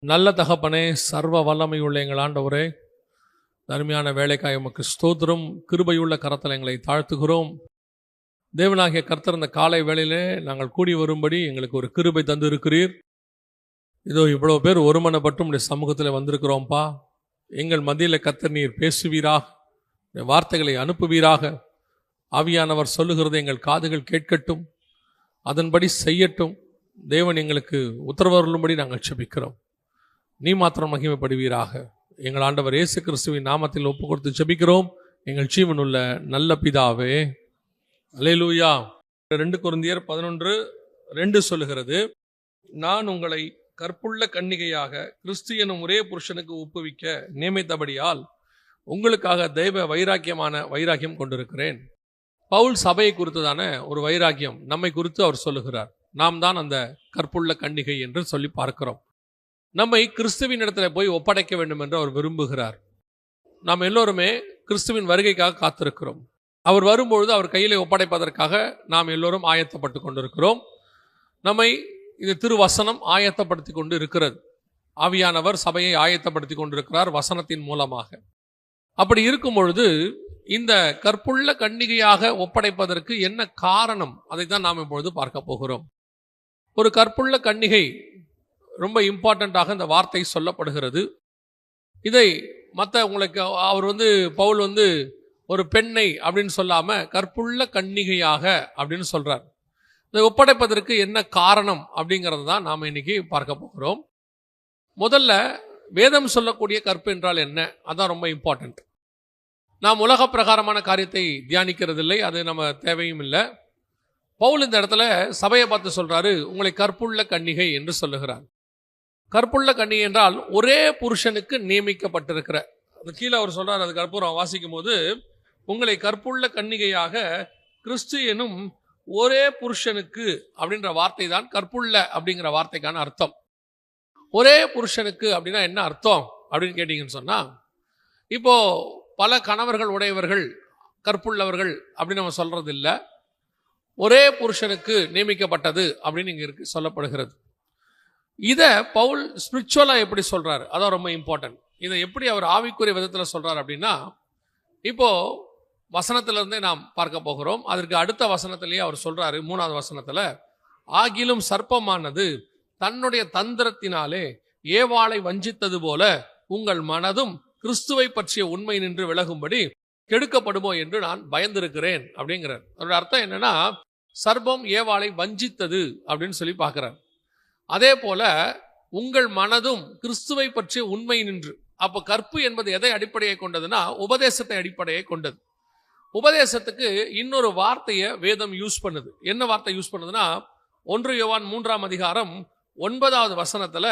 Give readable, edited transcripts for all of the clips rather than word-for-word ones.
நல்ல தகப்பனே, சர்வ வல்லமை உள்ள எங்கள் ஆண்டவரே, அருமையான வேலைக்காய் உமக்கு ஸ்தோத்திரம். கிருபையுள்ள கரத்தில் எங்களை தாழ்த்துகிறோம். தேவனாகிய கர்த்தர் இந்த காலை வேளையிலே நாங்கள் கூடி வரும்படி எங்களுக்கு ஒரு கிருபை தந்து இருக்கிறீர். இதோ இவ்வளோ பேர் ஒருமனப்பட்டு உடைய சமூகத்தில் வந்திருக்கிறோம்ப்பா. எங்கள் மத்தியில் கர்த்தர் நீர் பேசுவீராக, வார்த்தைகளை அனுப்புவீராக. ஆவியானவர் சொல்லுகிறது எங்கள் காதுகள் கேட்கட்டும், அதன்படி செய்யட்டும். தேவன் எங்களுக்கு உத்தரவருளும்படி நாங்கள் செபிக்கிறோம். நீ மாத்திரம் மகிமைப்படுவீராக. எங்கள் ஆண்டவர் இயேசு கிறிஸ்துவின் நாமத்தில் ஒப்பு கொடுத்து ஜெபிக்கிறோம் எங்கள் ஜீவனுள்ள நல்ல பிதாவே. அல்லேலூயா. 2 கொரிந்தியர் 11:2 சொல்லுகிறது, நான் உங்களை கற்புள்ள கன்னிகையாக கிறிஸ்து எனும் ஒரே புருஷனுக்கு ஒப்புவிக்க நியமித்தபடியால் உங்களுக்காக தெய்வ வைராக்கியம் கொண்டிருக்கிறேன். பவுல் சபையை குறித்ததான ஒரு வைராக்கியம் நம்மை குறித்து அவர் சொல்லுகிறார். நாம் தான் அந்த கற்புள்ள கன்னிகை என்று சொல்லி பார்க்கிறோம். நம்மை கிறிஸ்துவின் இடத்துல போய் ஒப்படைக்க வேண்டும் என்று அவர் விரும்புகிறார். நாம் எல்லோருமே கிறிஸ்துவின் வருகைக்காக காத்திருக்கிறோம். அவர் வரும்பொழுது அவர் கையிலே ஒப்படைப்பதற்காக நாம் எல்லோரும் ஆயத்தப்பட்டு கொண்டிருக்கிறோம். நம்மை இது திருவசனம் ஆயத்தப்படுத்தி கொண்டு இருக்கிறது. ஆவியானவர் சபையை ஆயத்தப்படுத்தி கொண்டிருக்கிறார் வசனத்தின் மூலமாக. அப்படி இருக்கும் பொழுது இந்த கற்புள்ள கன்னிகையாக ஒப்படைப்பதற்கு என்ன காரணம், அதைத்தான் நாம் இப்பொழுது பார்க்க போகிறோம். ஒரு கற்புள்ள கன்னிகை ரொம்ப இம்பார்ட்டண்ட்டாக இந்த வார்த்தை சொல்லப்படுகிறது. இதை உங்களுக்கு அவர் பவுல் ஒரு பெண்ணை அப்படின்னு சொல்லாமல் கற்புள்ள கன்னிகையாக அப்படின்னு சொல்கிறார். இதை ஒப்படைப்பதற்கு என்ன காரணம் அப்படிங்கிறது தான் நாம் இன்னைக்கு பார்க்க போகிறோம். முதல்ல வேதம் சொல்லக்கூடிய கற்பு என்றால் என்ன, அதான் ரொம்ப இம்பார்ட்டண்ட். நாம் உலக பிரகாரமான காரியத்தை தியானிக்கிறதில்லை, அது நம்ம தேவையும் இல்லை. பவுல் இந்த இடத்துல சபையை பார்த்து சொல்றாரு, உங்களை கற்புள்ள கன்னிகை என்று சொல்லுகிறார். கற்புள்ள கன்னிகை என்றால் ஒரே புருஷனுக்கு நியமிக்கப்பட்டிருக்கிற, அது கீழே அவர் சொல்றார். அது கற்பூரம் வாசிக்கும் போது, உங்களை கற்புள்ள கன்னிகையாக கிறிஸ்து எனும் ஒரே புருஷனுக்கு அப்படின்ற வார்த்தை தான் கற்புள்ள அப்படிங்கிற வார்த்தைக்கான அர்த்தம். ஒரே புருஷனுக்கு அப்படின்னா என்ன அர்த்தம் அப்படின்னு கேட்டீங்கன்னு சொன்னா, இப்போ பல கணவர்கள் உடையவர்கள் கற்புள்ளவர்கள் அப்படின்னு நம்ம சொல்றது இல்லை. ஒரே புருஷனுக்கு நியமிக்கப்பட்டது அப்படின்னு இங்க இருக்கு சொல்லப்படுகிறது. இதை பவுல் ஸ்பிரிச்சுவலாக எப்படி சொல்றாரு, அதான் ரொம்ப இம்பார்ட்டன்ட். இதை எப்படி அவர் ஆவிக்குரிய விதத்தில் சொல்றாரு அப்படின்னா, இப்போ வசனத்திலிருந்தே நாம் பார்க்க போகிறோம். அதற்கு அடுத்த வசனத்திலேயே அவர் சொல்றாரு, 3வது வசனத்துல, ஆகிலும் சர்ப்பமானது தன்னுடைய தந்திரத்தினாலே ஏவாளை வஞ்சித்தது போல உங்கள் மனதும் கிறிஸ்துவை பற்றிய உண்மை நின்று விலகும்படி கெடுக்கப்படுமோ என்று நான் பயந்திருக்கிறேன் அப்படிங்கிறார். அதோட அர்த்தம் என்னன்னா, சர்ப்பம் ஏவாளை வஞ்சித்தது அப்படின்னு சொல்லி பார்க்கிறார். அதே போல உங்கள் மனதும் கிறிஸ்துவை பற்றிய உண்மை நின்று. அப்போ கற்பு என்பது எதை அடிப்படையை கொண்டதுன்னா, உபதேசத்தை அடிப்படையை கொண்டது. உபதேசத்துக்கு இன்னொரு வார்த்தையை வேதம் யூஸ் பண்ணுது. என்ன வார்த்தை யூஸ் பண்ணுதுன்னா, 1 யோவான் 3:9 வசனத்துல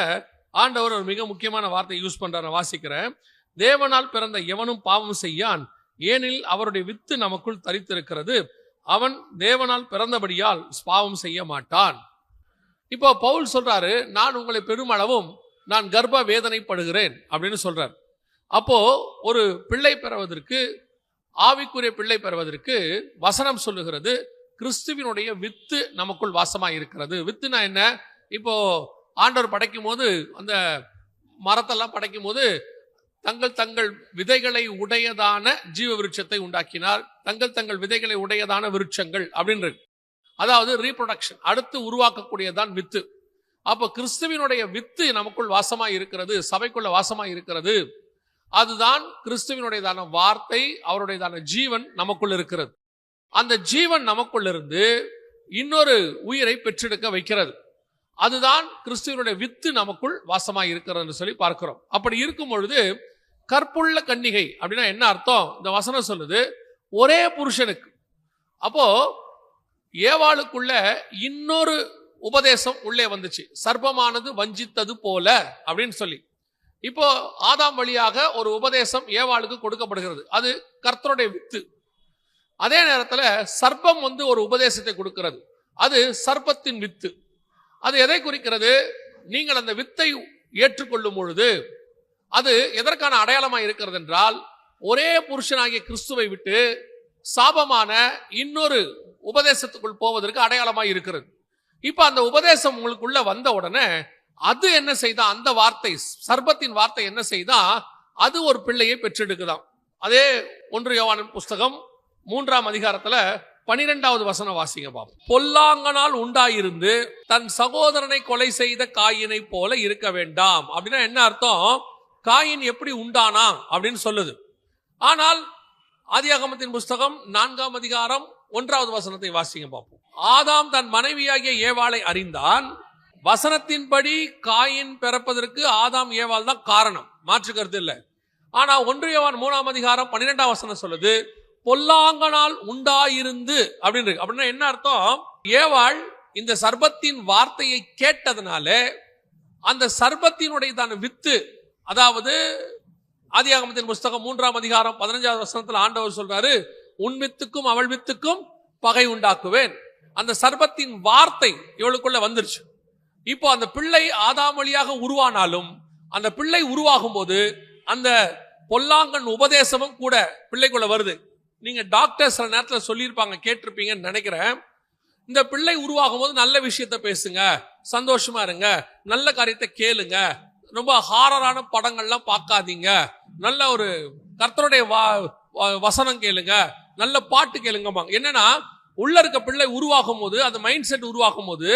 ஆண்டவர் ஒரு மிக முக்கியமான வார்த்தை யூஸ் பண்றாரு. வாசிக்கிறேன். தேவனால் பிறந்த எவனும் பாவம் செய்யான், ஏனில் அவருடைய வித்து நமக்குள் தரித்திருக்கிறது, அவன் தேவனால் பிறந்தபடியால் பாவம் செய்ய மாட்டான். இப்போ பவுல் சொல்றாரு, நான் உங்களை பெருமளவும் நான் கர்ப்ப வேதனைப்படுகிறேன் அப்படின்னு சொல்றார். அப்போ ஒரு பிள்ளை பெறுவதற்கு, ஆவிக்குரிய பிள்ளை பெறுவதற்கு வசனம் சொல்லுகிறது, கிறிஸ்துவினுடைய வித்து நமக்குள் வாசமாக இருக்கிறது. வித்துனா என்ன? இப்போ ஆண்டவர் படைக்கும் போது, அந்த மரத்தெல்லாம் படைக்கும் போது தங்கள் விதைகளை உடையதான ஜீவ விருட்சத்தை உண்டாக்கினார். தங்கள் விதைகளை உடையதான விருட்சங்கள் அப்படின்னு, அதாவது ரீப்ரொடக்ஷன், அடுத்து உருவாக்கக்கூடியதான் வித்து. அப்போ கிறிஸ்துவினுடைய வித்து நமக்குள் வாசமாய் இருக்கிறது, சபைக்குள்ள வாசமாய் இருக்கிறது. அதுதான் கிறிஸ்துவினுடையதான வார்த்தை, அவருடையதான ஜீவன் நமக்குள் இருக்கிறது. அந்த ஜீவன் நமக்குள் இருந்து இன்னொரு உயிரை பெற்றெடுக்க வைக்கிறது. அதுதான் கிறிஸ்துவனுடைய வித்து நமக்குள் வாசமாய் இருக்கிறது சொல்லி பார்க்கிறோம். அப்படி இருக்கும் பொழுது கற்புள்ள கன்னிகை அப்படின்னா என்ன அர்த்தம்? இந்த வசனம் சொல்லுது, ஒரே புருஷனுக்கு. அப்போ ஏவாளுக்குள்ள இன்னொரு உபதேசம் உள்ளே வந்துச்சு, சர்ப்பமானது வஞ்சித்தது போல அப்படின்னு சொல்லி. இப்போ ஆதாம் வழியாக ஒரு உபதேசம் ஏவாளுக்கு கொடுக்கப்படுகிறது, அது கர்த்தருடைய வித்து. அதே நேரத்தில் சர்ப்பம் ஒரு உபதேசத்தை கொடுக்கிறது, அது சர்ப்பத்தின் வித்து. அது எதை குறிக்கிறது? நீங்கள் அந்த வித்தை ஏற்றுக்கொள்ளும் பொழுது அது எதற்கான அடையாளமாக இருக்கிறது என்றால், ஒரே புருஷனாகிய கிறிஸ்துவை விட்டு சாபமான இன்னொரு உபதேசத்துக்குள் போவதற்கு அடையாளமாக இருக்கிறது. இப்ப அந்த உபதேசம் உங்களுக்குள்ள வந்த உடனே அது என்ன செய்தா, அந்த வார்த்தை, சர்ப்பத்தின் வார்த்தை என்ன செய்தா, அது ஒரு பிள்ளையை பெற்றெடுக்குதாம். அதே 1 யோவானின் புஸ்தகம் 3ஆம் அதிகாரத்துல 12வது வசனம் வாசிங்க பாப்போம். பொல்லாங்கனால் உண்டாயிருந்து தன் சகோதரனை கொலை செய்த காயினை போல இருக்க வேண்டாம். அப்படின்னா என்ன அர்த்தம்? காயின் எப்படி உண்டானா அப்படின்னு சொல்லுது. ஆனால் ஆதியாகமத்தின் புஸ்தகம் 4ஆம் அதிகாரம் 1வது வசனத்தை வாசிங்க பார்ப்போம். ஆதாம் தன் மனைவியாகிய ஏவாளை அறிந்தான். வசனத்தின்படி காயின் பிறப்பதற்கு ஆதாம் ஏவாள் தான் காரணம், மாற்று கருத்து இல்லை. ஆனா 1 யோவான் 3ஆம் அதிகாரம் 12ஆம் வசனம் சொல்லுது பொல்லாங்கனால் உண்டாயிருந்து அப்படின்னு இருக்கு. அப்படின்னா என்ன அர்த்தம்? ஏவாள் இந்த சர்ப்பத்தின் வார்த்தையை கேட்டதுனால அந்த சர்ப்பத்தினுடைய வித்து, அதாவது ஆதியாகமத்தின் புஸ்தகம் 3ஆம் அதிகாரம் 15வது வசனத்தில் ஆண்டவர் சொல்றாரு, உன் வித்துக்கும் அவள் வித்துக்கும் பகை உண்டாக்குவேன். அந்த சர்ப்பத்தின் வார்த்தை இவளுக்குள்ள வந்துருச்சு. இப்போ அந்த பிள்ளை ஆதாம் வழியாக உருவானாலும் அந்த பிள்ளை உருவாகும் போது அந்த பொல்லாங்கன் உபதேசமும் கூட பிள்ளைக்குள்ள வருது. நீங்க டாக்டர் சில நேரத்தில் சொல்லியிருப்பாங்க, கேட்டிருப்பீங்கன்னு நினைக்கிறேன். இந்த பிள்ளை உருவாகும் போது நல்ல விஷயத்த பேசுங்க, சந்தோஷமா இருங்க, நல்ல காரியத்தை கேளுங்க, ரொம்ப ஹாரரான படங்கள்லாம் பார்க்காதீங்க, நல்ல ஒரு கர்த்தருடைய வசனம் கேளுங்க, நல்ல பாட்டு கேளுங்க. என்னன்னா உள்ள இருக்க பிள்ளை உருவாகும் போது, அந்த மைண்ட் செட் உருவாகும் போது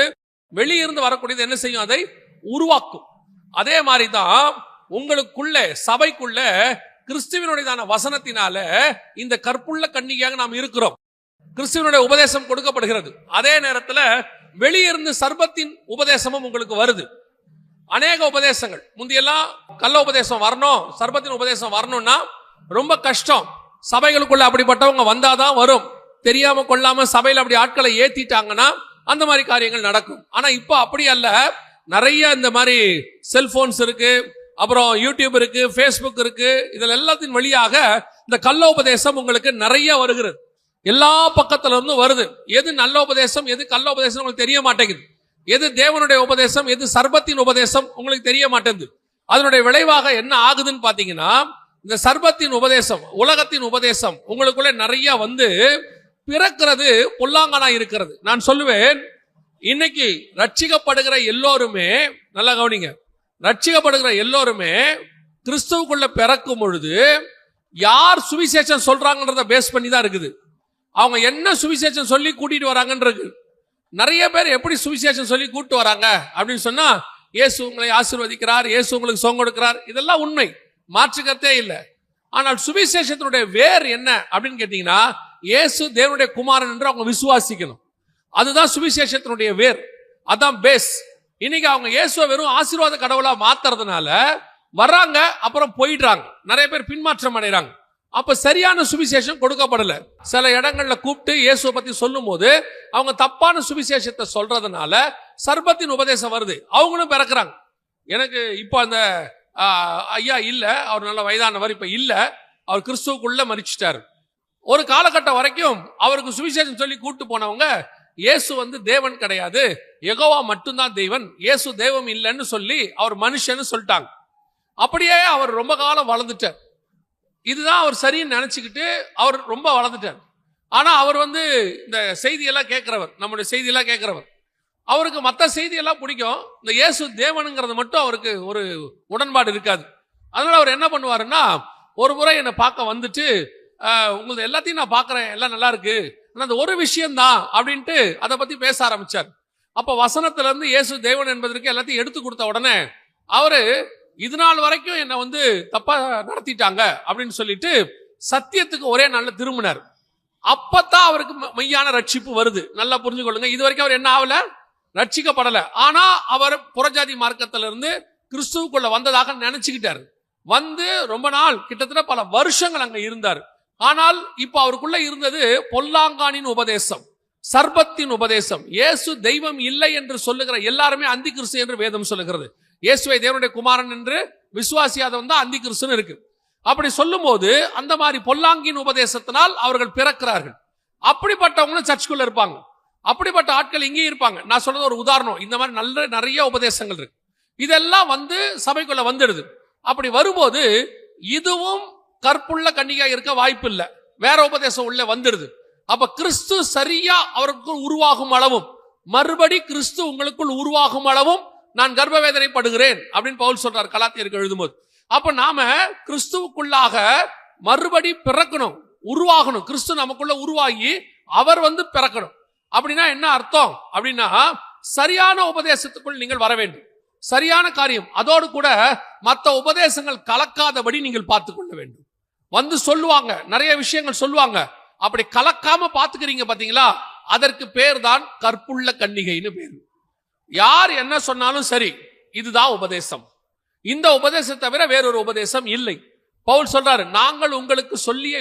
வெளியிருந்து வரக்கூடியது என்ன செய்யும்? அதை உருவாக்கும். அதே மாதிரிதான் உங்களுக்குள்ள, சபைக்குள்ள கிறிஸ்துவனுடையதான வசனத்தினால இந்த கற்புள்ள கன்னிகையாக நாம் இருக்கிறோம். கிறிஸ்துவனுடைய உபதேசம் கொடுக்கப்படுகிறது. அதே நேரத்தில் வெளியிருந்து சர்ப்பத்தின் உபதேசமும் உங்களுக்கு வருது. அநேக உபதேசங்கள், முந்தியெல்லாம் கள்ள உபதேசம் வரணும், சர்ப்பத்தின் உபதேசம் வரணும்னா ரொம்ப கஷ்டம். சபைகளுக்குள்ள அப்படிப்பட்டவங்க வந்தாதான் வரும். தெரியாம கொள்ளாம சபையில் அப்படி ஆட்களை ஏத்திட்டாங்கன்னா அந்த மாதிரி காரியங்கள் நடக்கும். ஆனா இப்ப அப்படி அல்ல. நிறைய இந்த மாதிரி செல்போன்ஸ் இருக்கு, அப்புறம் யூடியூப் இருக்கு, ஃபேஸ்புக் இருக்கு. இதில் எல்லாத்தின் வழியாக இந்த கள்ள உபதேசம் உங்களுக்கு நிறைய வருகிறது. எல்லா பக்கத்துல இருந்தும் வருது. எது நல்ல உபதேசம், எது கள்ள உபதேசம் உங்களுக்கு தெரிய மாட்டேங்குது. எது தேவனுடைய உபதேசம், எது சர்ப்பத்தின் உபதேசம் உங்களுக்கு தெரிய மாட்டேங்குது. அதனுடைய விளைவாக என்ன ஆகுதுன்னு பாத்தீங்கன்னா, இந்த சர்ப்பத்தின் உபதேசம், உலகத்தின் உபதேசம் உங்களுக்குள்ள நிறைய வந்து பிறக்கிறது பொல்லாங்கனா இருக்கிறது. நான் சொல்லுவேன், இன்னைக்கு ரட்சிக்கப்படுகிற எல்லோருமே, நல்லா கவனிங்க, ரட்சிக்கப்படுகிற எல்லோருமே கிறிஸ்துவுக்குள்ள பிறக்கும் பொழுது யார் சுவிசேஷம் சொல்றாங்கன்றத பேஸ் பண்ணி தான் இருக்குது. அவங்க என்ன சுவிசேஷம் சொல்லி கூட்டிட்டு வராங்கன்றது. நிறைய பேர் எப்படி சுவிசேஷம் சொல்லி கூட்டு வராங்க அப்படின்னு சொன்னா, இயேசு உங்களை ஆசீர்வதிக்கிறார், இயேசு உங்களுக்கு சொங்க கொடுக்கிறார், இதெல்லாம் உண்மை, மாற்றுக்கத்தே இல்லை. ஆனால் சுவிசேஷத்தினுடைய வேர் என்ன அப்படின்னு கேட்டீங்கன்னா, இயேசு தேவனுடைய குமாரன் என்று அவங்க விசுவாசிக்கணும். அதுதான் சுவிசேஷத்தினுடைய வேர், அதான் பேஸ். இன்னைக்கு அவங்க இயேசுவை வெறும் ஆசீர்வாத கடவுளா மாத்துறதுனால வர்றாங்க, அப்புறம் போயிடுறாங்க. நிறைய பேர் பின்மாற்றம் அடைகிறாங்க. அப்ப சரியான சுவிசேஷம் கொடுக்கப்படல. சில இடங்கள்ல கூப்பிட்டு இயேசுவை பத்தி சொல்லும் போது அவங்க தப்பான சுவிசேஷத்தை சொல்றதுனால சர்ப்பத்தின் உபதேசம் வருது, அவங்களும் பிறக்கிறாங்க. எனக்கு இப்போ அந்த ஐயா இல்ல, அவர் நல்ல வயதானவர், இப்ப இல்ல, அவர் கிறிஸ்துவுக்குள்ள மரிச்சிட்டாரு. ஒரு காலகட்டம் வரைக்கும் அவருக்கு சுவிசேஷம் சொல்லி கூட்டு போனவங்க இயேசு வந்து தேவன் கிடையாது, யெகோவா மட்டும்தான் தேவன், இயேசு தெய்வம் இல்லைன்னு சொல்லி அவர் மனுஷன்னு சொல்லிட்டாங்க. அப்படியே அவர் ரொம்ப காலம் வளர்ந்துட்டார். இதுதான் அவர் சரின்னு நினைச்சுக்கிட்டு அவர் ரொம்ப வளர்ந்துட்டார். ஆனா அவர் வந்து இந்த செய்தியெல்லாம் கேட்கிறவர், நம்முடைய செய்தியெல்லாம் கேட்கிறவர். அவருக்கு மற்ற செய்தியெல்லாம் பிடிக்கும், இந்த இயேசு தேவனுங்கிறது மட்டும் அவருக்கு ஒரு உடன்பாடு இருக்காது. அதனால அவர் என்ன பண்ணுவாருன்னா, ஒரு முறை என்னை பார்க்க வந்துட்டு, உங்களுக்கு எல்லாத்தையும் நான் பார்க்குறேன், எல்லாம் நல்லா இருக்கு, ஆனால் அந்த ஒரு விஷயம்தான் அப்படின்ட்டு அதை பற்றி பேச ஆரம்பிச்சார். அப்போ வசனத்திலேருந்து இயேசு தேவன் என்பதற்கு எல்லாத்தையும் எடுத்து கொடுத்த உடனே அவரு, இது நாள் வரைக்கும் என்னை வந்து தப்பா நடத்திட்டாங்க அப்படின்னு சொல்லிட்டு சத்தியத்துக்கு ஒரே நாள்ல திரும்பினார். அப்பத்தான் அவருக்கு மெய்யான ரட்சிப்பு வருது. நல்லா புரிஞ்சு கொள்ளுங்க, இது வரைக்கும் அவர் என்ன ஆகல, ரட்சிக்கப்படலை. ஆனா அவர் புறஜாதி மார்க்கத்திலிருந்து கிறிஸ்துவுக்குள்ள வந்ததாக நினைச்சுக்கிட்டாரு. வந்து ரொம்ப நாள், கிட்டத்தட்ட பல வருஷங்கள் அங்க இருந்தார். ஆனால் இப்ப அவருக்குள்ள இருந்தது பொல்லாங்கானின் உபதேசம், சர்ப்பத்தின் உபதேசம். இயேசு தெய்வம் இல்லை என்று சொல்லுகிற எல்லாருமே அந்தி கிறிஸ்து என்று வேதம் சொல்லுகிறது. இயேசுவை தேவனுடைய குமாரன் என்று விசுவாசியாதவன் தான் அந்தி கிறிஸ்துன்னு இருக்கு. அப்படி சொல்லும் போது அந்த மாதிரி பொல்லாங்கின் உபதேசத்தினால் அவர்கள் பிறக்கிறார்கள். அப்படிப்பட்டவங்களும் சர்ச்சுக்குள்ள இருப்பாங்க, அப்படிப்பட்ட ஆட்கள் இங்கே இருப்பாங்க. நான் சொல்றது ஒரு உதாரணம். இந்த மாதிரி நிறைய உபதேசங்கள் இருக்கு. இதெல்லாம் வந்து சபைக்குள்ள வந்துடுது. அப்படி வரும்போது இதுவும் கற்புள்ள கன்னிகா இருக்க வாய்ப்பு இல்லை, வேற உபதேசம் உள்ள வந்துடுது. அப்ப கிறிஸ்து சரியா அவருக்குள் உருவாகும் அளவும், மறுபடி கிறிஸ்து உங்களுக்குள் உருவாகும் அளவும் நான் கர்ப்ப வேதனைப்படுகிறேன் அப்படின்னு பவுல் சொல்றார் கலாத்தியருக்கு எழுதும்போது. அப்ப நாம கிறிஸ்துவுக்குள்ளாக மறுபடி பிறக்கணும், உருவாகணும். கிறிஸ்து நமக்குள்ள உருவாகி அவர் பிறக்கணும். அப்படின்னா என்ன அர்த்தம் அப்படின்னா, சரியான உபதேசத்துக்குள் நீங்கள் வர வேண்டும், சரியான காரியம். அதோடு கூட மற்ற உபதேசங்கள் கலக்காதபடி நீங்கள் பார்த்துக் கொள்ள வேண்டும். சொல்லுவாங்க, நிறைய விஷயங்கள் சொல்லுவாங்க, அப்படி கலக்காம பாத்துக்கிறீங்க பாத்தீங்களா, அதற்கு பேர் தான் கற்புள்ள கன்னிகைன்னு பேர். யார் என்ன சொன்னாலும் சரி, இதுதான் உபதேசம். இந்த உபதேசத்தை தவிர வேறொரு உபதேசம் இல்லை. பவுல் சொல்றாரு, நாங்கள் உங்களுக்கு சொல்லிய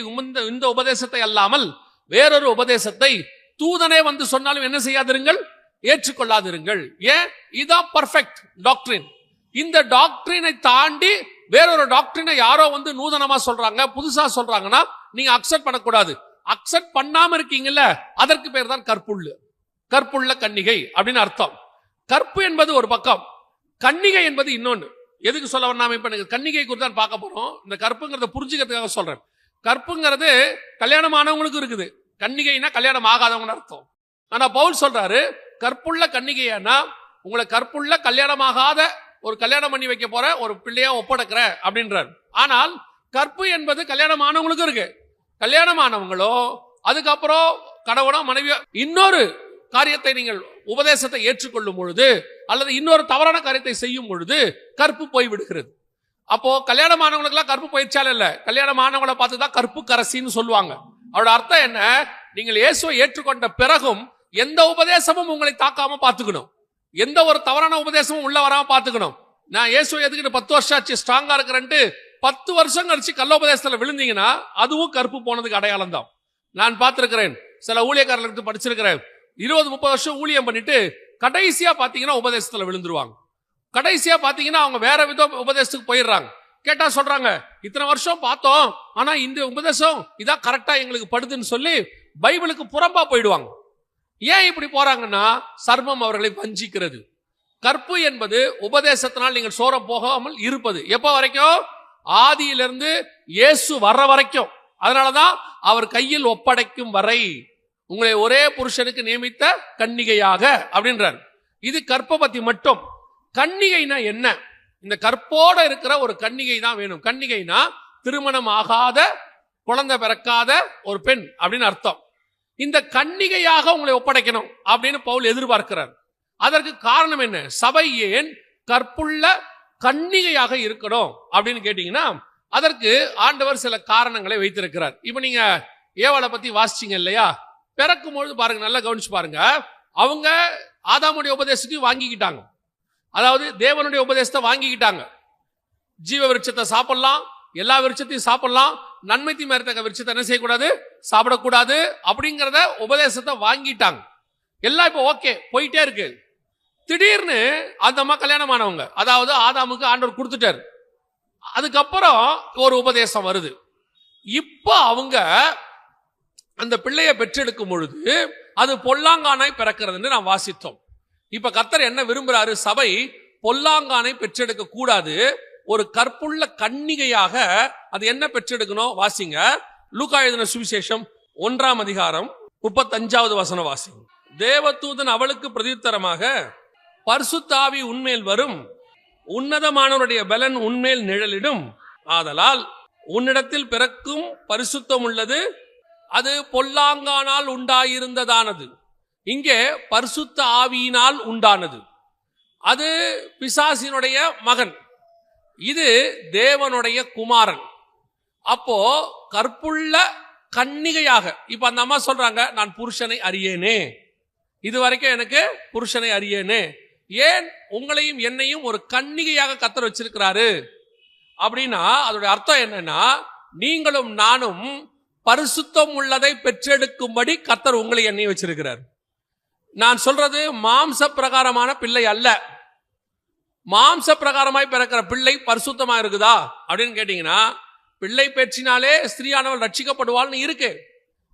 இந்த உபதேசத்தை அல்லாமல் வேறொரு உபதேசத்தை தூதனே சொன்னாலும் என்ன செய்யாதிருங்கள், ஏற்றுக்கொள்ளாதிருங்கள். ஏன்? இதான் பர்ஃபெக்ட் டாக்டரின். இந்த டாக்டரினை தாண்டி வேறொரு டாக்டரினை யாரோ நூதனமா சொல்றாங்க, புதுசா சொல்றாங்கன்னா நீங்க அக்செப்ட் பண்ணக்கூடாது. அக்செப்ட் பண்ணாம இருக்கீங்கல்ல, அதற்கு பேர் தான் கற்புள்ள கன்னிகை அப்படின்னு அர்த்தம். கற்பு என்பது ஒரு பக்கம், கன்னிகை என்பது இன்னொன்னு. எதுக்கு சொல்ல வராம இப்ப கன்னிகை குறித்து தான் பார்க்க போறோம். இந்த கற்புங்கிறத புரிஞ்சுக்கிறதுக்காக சொல்றேன். கற்புங்கிறது கல்யாணம் ஆனவங்களுக்கு இருக்குது, கன்னிகைனா கல்யாணம் ஆகாதவங்க அர்த்தம். ஆனா பவுல் சொல்றாரு, கற்புள்ள கன்னிகைனா உங்களை கற்புள்ள கல்யாணமாகாத ஒரு கல்யாணம் பண்ணி வைக்க போற ஒரு பிள்ளையா ஒப்படைக்கிற அப்படின்றார். ஆனால் கற்பு என்பது கல்யாணம் ஆனவங்களுக்கு இருக்கு. கல்யாணம் ஆனவங்களோ அதுக்கப்புறம் கணவனோ மனைவியோ இன்னொரு காரியத்தை நீங்கள் உபதேசத்தை ஏற்றுக்கொள்ளும் பொழுது அல்லது இன்னொரு தவறான காரியத்தை செய்யும் பொழுது கற்பு போய்விடுகிறது. அப்போ கல்யாணம் ஆனவங்களுக்கெல்லாம் கற்பு போயிடுச்சாலும் இல்ல, கல்யாணம் ஆனவங்களை பார்த்துதான் கற்பு கரசின்னு சொல்லுவாங்க. அவரோட அர்த்தம் என்ன? நீங்கள் இயேசுவை ஏற்றுக்கொண்ட பிறகும் எந்த உபதேசமும் உங்களை தாக்காம பாத்துக்கணும், எந்த ஒரு தவறான உபதேசமும் உள்ள வராம பாத்துக்கணும். நான் இயேசுவை எதுக்கிட்டு 10 வருஷம் ஆச்சு ஸ்ட்ராங்கா இருக்கிறேன்ட்டு 10 வருஷம் கழிச்சு கள்ளோபதேசத்துல விழுந்தீங்கன்னா அதுவும் கற்பு போனதுக்கு அடையாளம் தான். நான் பார்த்திருக்கிறேன், சில ஊழியக்காரர்களுக்கு படிச்சிருக்கிறேன், 20-30 வருஷம் ஊழியம் பண்ணிட்டு கடைசியா பாத்தீங்கன்னா உபதேசத்துல விழுந்துருவாங்க. கடைசியா பாத்தீங்கன்னா அவங்க வேற வித உபதேசத்துக்கு போயிடுறாங்க. கேட்டா சொல்றாங்க, இத்தனை வருஷம் பார்த்தோம், ஆனா இந்த உபதேசம் இதான் கரெக்டா எங்களுக்கு படுதுன்னு சொல்லி பைபிளுக்கு புறம்பா போயிடுவாங்க. ஏன் இப்படி போறாங்கன்னா, சர்மம் அவர்களை வஞ்சிக்கிறது. கற்பு என்பது உபதேசத்தினால் நீங்கள் சோர போகாமல் இருப்பது. எப்ப வரைக்கும்? ஆதியிலிருந்து இயேசு வர்ற வரைக்கும். அதனாலதான் அவர் கையில் ஒப்படைக்கும் வரை உங்களை ஒரே புருஷனுக்கு நியமித்த கன்னிகையாக அப்படின்றார். இது கற்பை பத்தி மட்டும். கன்னிகைனா என்ன? இந்த கற்போட இருக்கிற ஒரு கன்னிகை தான் வேணும். கன்னிகைனா திருமணம் ஆகாத, குழந்தை பிறக்காத ஒரு பெண் அப்படின்னு அர்த்தம். இந்த கன்னிகையாக உங்களை ஒப்படைக்கணும் அப்படின்னு பவுல் எதிர்பார்க்கிறார். அதற்கு காரணம் என்ன? சபை ஏன் கற்புள்ள கன்னிகையாக இருக்கணும் அப்படின்னு கேட்டீங்கன்னா, அதற்கு ஆண்டவர் சில காரணங்களை வைத்திருக்கிறார். இப்ப நீங்க ஏவாளை பத்தி வாசிச்சீங்க இல்லையா? பிறக்கும் பொழுது பாருங்க, நல்லா கவனிச்சு பாருங்க. அவங்க ஆதாமுடைய உபதேசத்தையும் வாங்கிக்கிட்டாங்க, அதாவது தேவனுடைய உபதேசத்தை வாங்கிக்கிட்டாங்க. ஜீவ விருட்சத்தை சாப்பிடலாம், எல்லா விருட்சத்தையும் சாப்பிடலாம், நன்மை தீமை அறியத்தக்க விருட்சத்தை என்ன செய்யக்கூடாது, சாப்பிடக்கூடாது அப்படிங்கிறத உபதேசத்தை வாங்கிட்டாங்க. எல்லாம் இப்போ ஓகே போயிட்டே இருக்கு. திடீர்னு அந்த அம்மா கல்யாணம் ஆனவங்க, அதாவது ஆதாமுக்கு ஆண்டவர் கொடுத்துட்டாரு. அதுக்கப்புறம் ஒரு உபதேசம் வருது. இப்ப அவங்க அந்த பிள்ளையை பெற்றெடுக்கும் பொழுது அது பொல்லாங்கானாய் பிறக்கிறது நாம் வாசித்தோம். இப்ப கர்த்தர் என்ன விரும்புறாரு? சபை பொல்லாங்கானை பெற்றெடுக்க கூடாது, ஒரு கற்புள்ள கன்னிகையாக அது என்ன பெற்றெடுக்கணும்? வாசிங்க, லூக்கா எழுதின சுவிசேஷம் 1ஆம் அதிகாரம் 35வது வசனம் வாசிங்க. தேவதூதன் அவளுக்கு பிரதியுத்தரமாக, பரிசுத்த ஆவி உன்மேல் வரும், உன்னதமானவருடைய பலன் உன்மேல் நிழலிடும், ஆதலால் உன்னிடத்தில் பிறக்கும் பரிசுத்தம் உள்ளது, அது பொல்லாங்கானால் உண்டாயிருந்ததானது. இங்கே பரிசுத்த ஆவியினால் உண்டானது. அது பிசாசினுடைய மகன், இது தேவனுடைய குமாரன். அப்போ கற்புள்ள கன்னிகையாக இப்ப அந்த அம்மா சொல்றாங்க, நான் புருஷனை அறியேனே, இதுவரைக்கும் எனக்கு புருஷனை அறியேனே. ஏன் உங்களையும் என்னையும் ஒரு கன்னிகையாக கர்த்தர் வச்சிருக்கிறாரு அப்படின்னா, அதோட அர்த்தம் என்னன்னா, நீங்களும் நானும் பரிசுத்தம் உள்ளதை பெற்றெடுக்கும்படி கர்த்தர் உங்களை என்னையும் வச்சிருக்கிறார். நான் சொல்றது மாம்ச பிரகாரமான பிள்ளை அல்ல. மாம்ச பிரகாரமாய் பிறக்கிற பிள்ளை பரிசுத்தமா இருக்குதா அப்படின்னு கேட்டீங்கன்னா, பிள்ளை பெற்றினாலே ஸ்திரீயானவள் ரட்சிக்கப்படுவாள்னு இருக்கு.